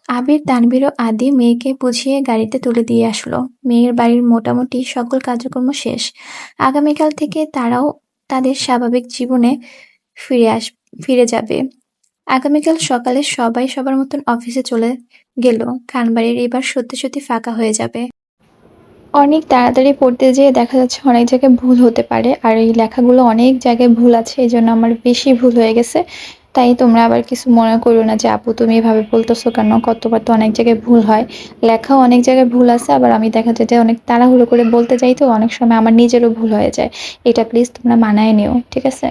Speaker 1: আবির, তানভীর ও আদি মেয়েকে বুঝিয়ে গাড়িতে তুলে দিয়ে আসলো। মেয়ের বাড়ির মোটামুটি সকল কার্যক্রম শেষ। আগামীকাল থেকে তারাও তাদের স্বাভাবিক জীবনে ফিরে যাবে। আগামীকাল সকালে সবাই সবার মতন অফিসে চলে গেল। খানবাড়ির এবার সত্যি সত্যি ফাঁকা হয়ে যাবে। অনেক তাড়াতাড়ি পড়তে যেয়ে দেখা যাচ্ছে অনেক জায়গায় ভুল হতে পারে, আর এই লেখাগুলো অনেক জায়গায় ভুল আছে, এই জন্য আমার বেশি ভুল হয়ে গেছে। তাই তোমরা আবার কিছু মনে করো না যে আপু তুমি এভাবে বলতেছো কেন, কতবার তো অনেক জায়গায় ভুল হয়। লেখাও অনেক জায়গায় ভুল আছে, আবার আমি দেখা যায় যে অনেক তাড়াহুড়ো করে বলতে যাই, তো অনেক সময় আমার নিজেরও ভুল হয়ে যায়। এটা প্লিজ তোমরা মানায় নিও, ঠিক আছে?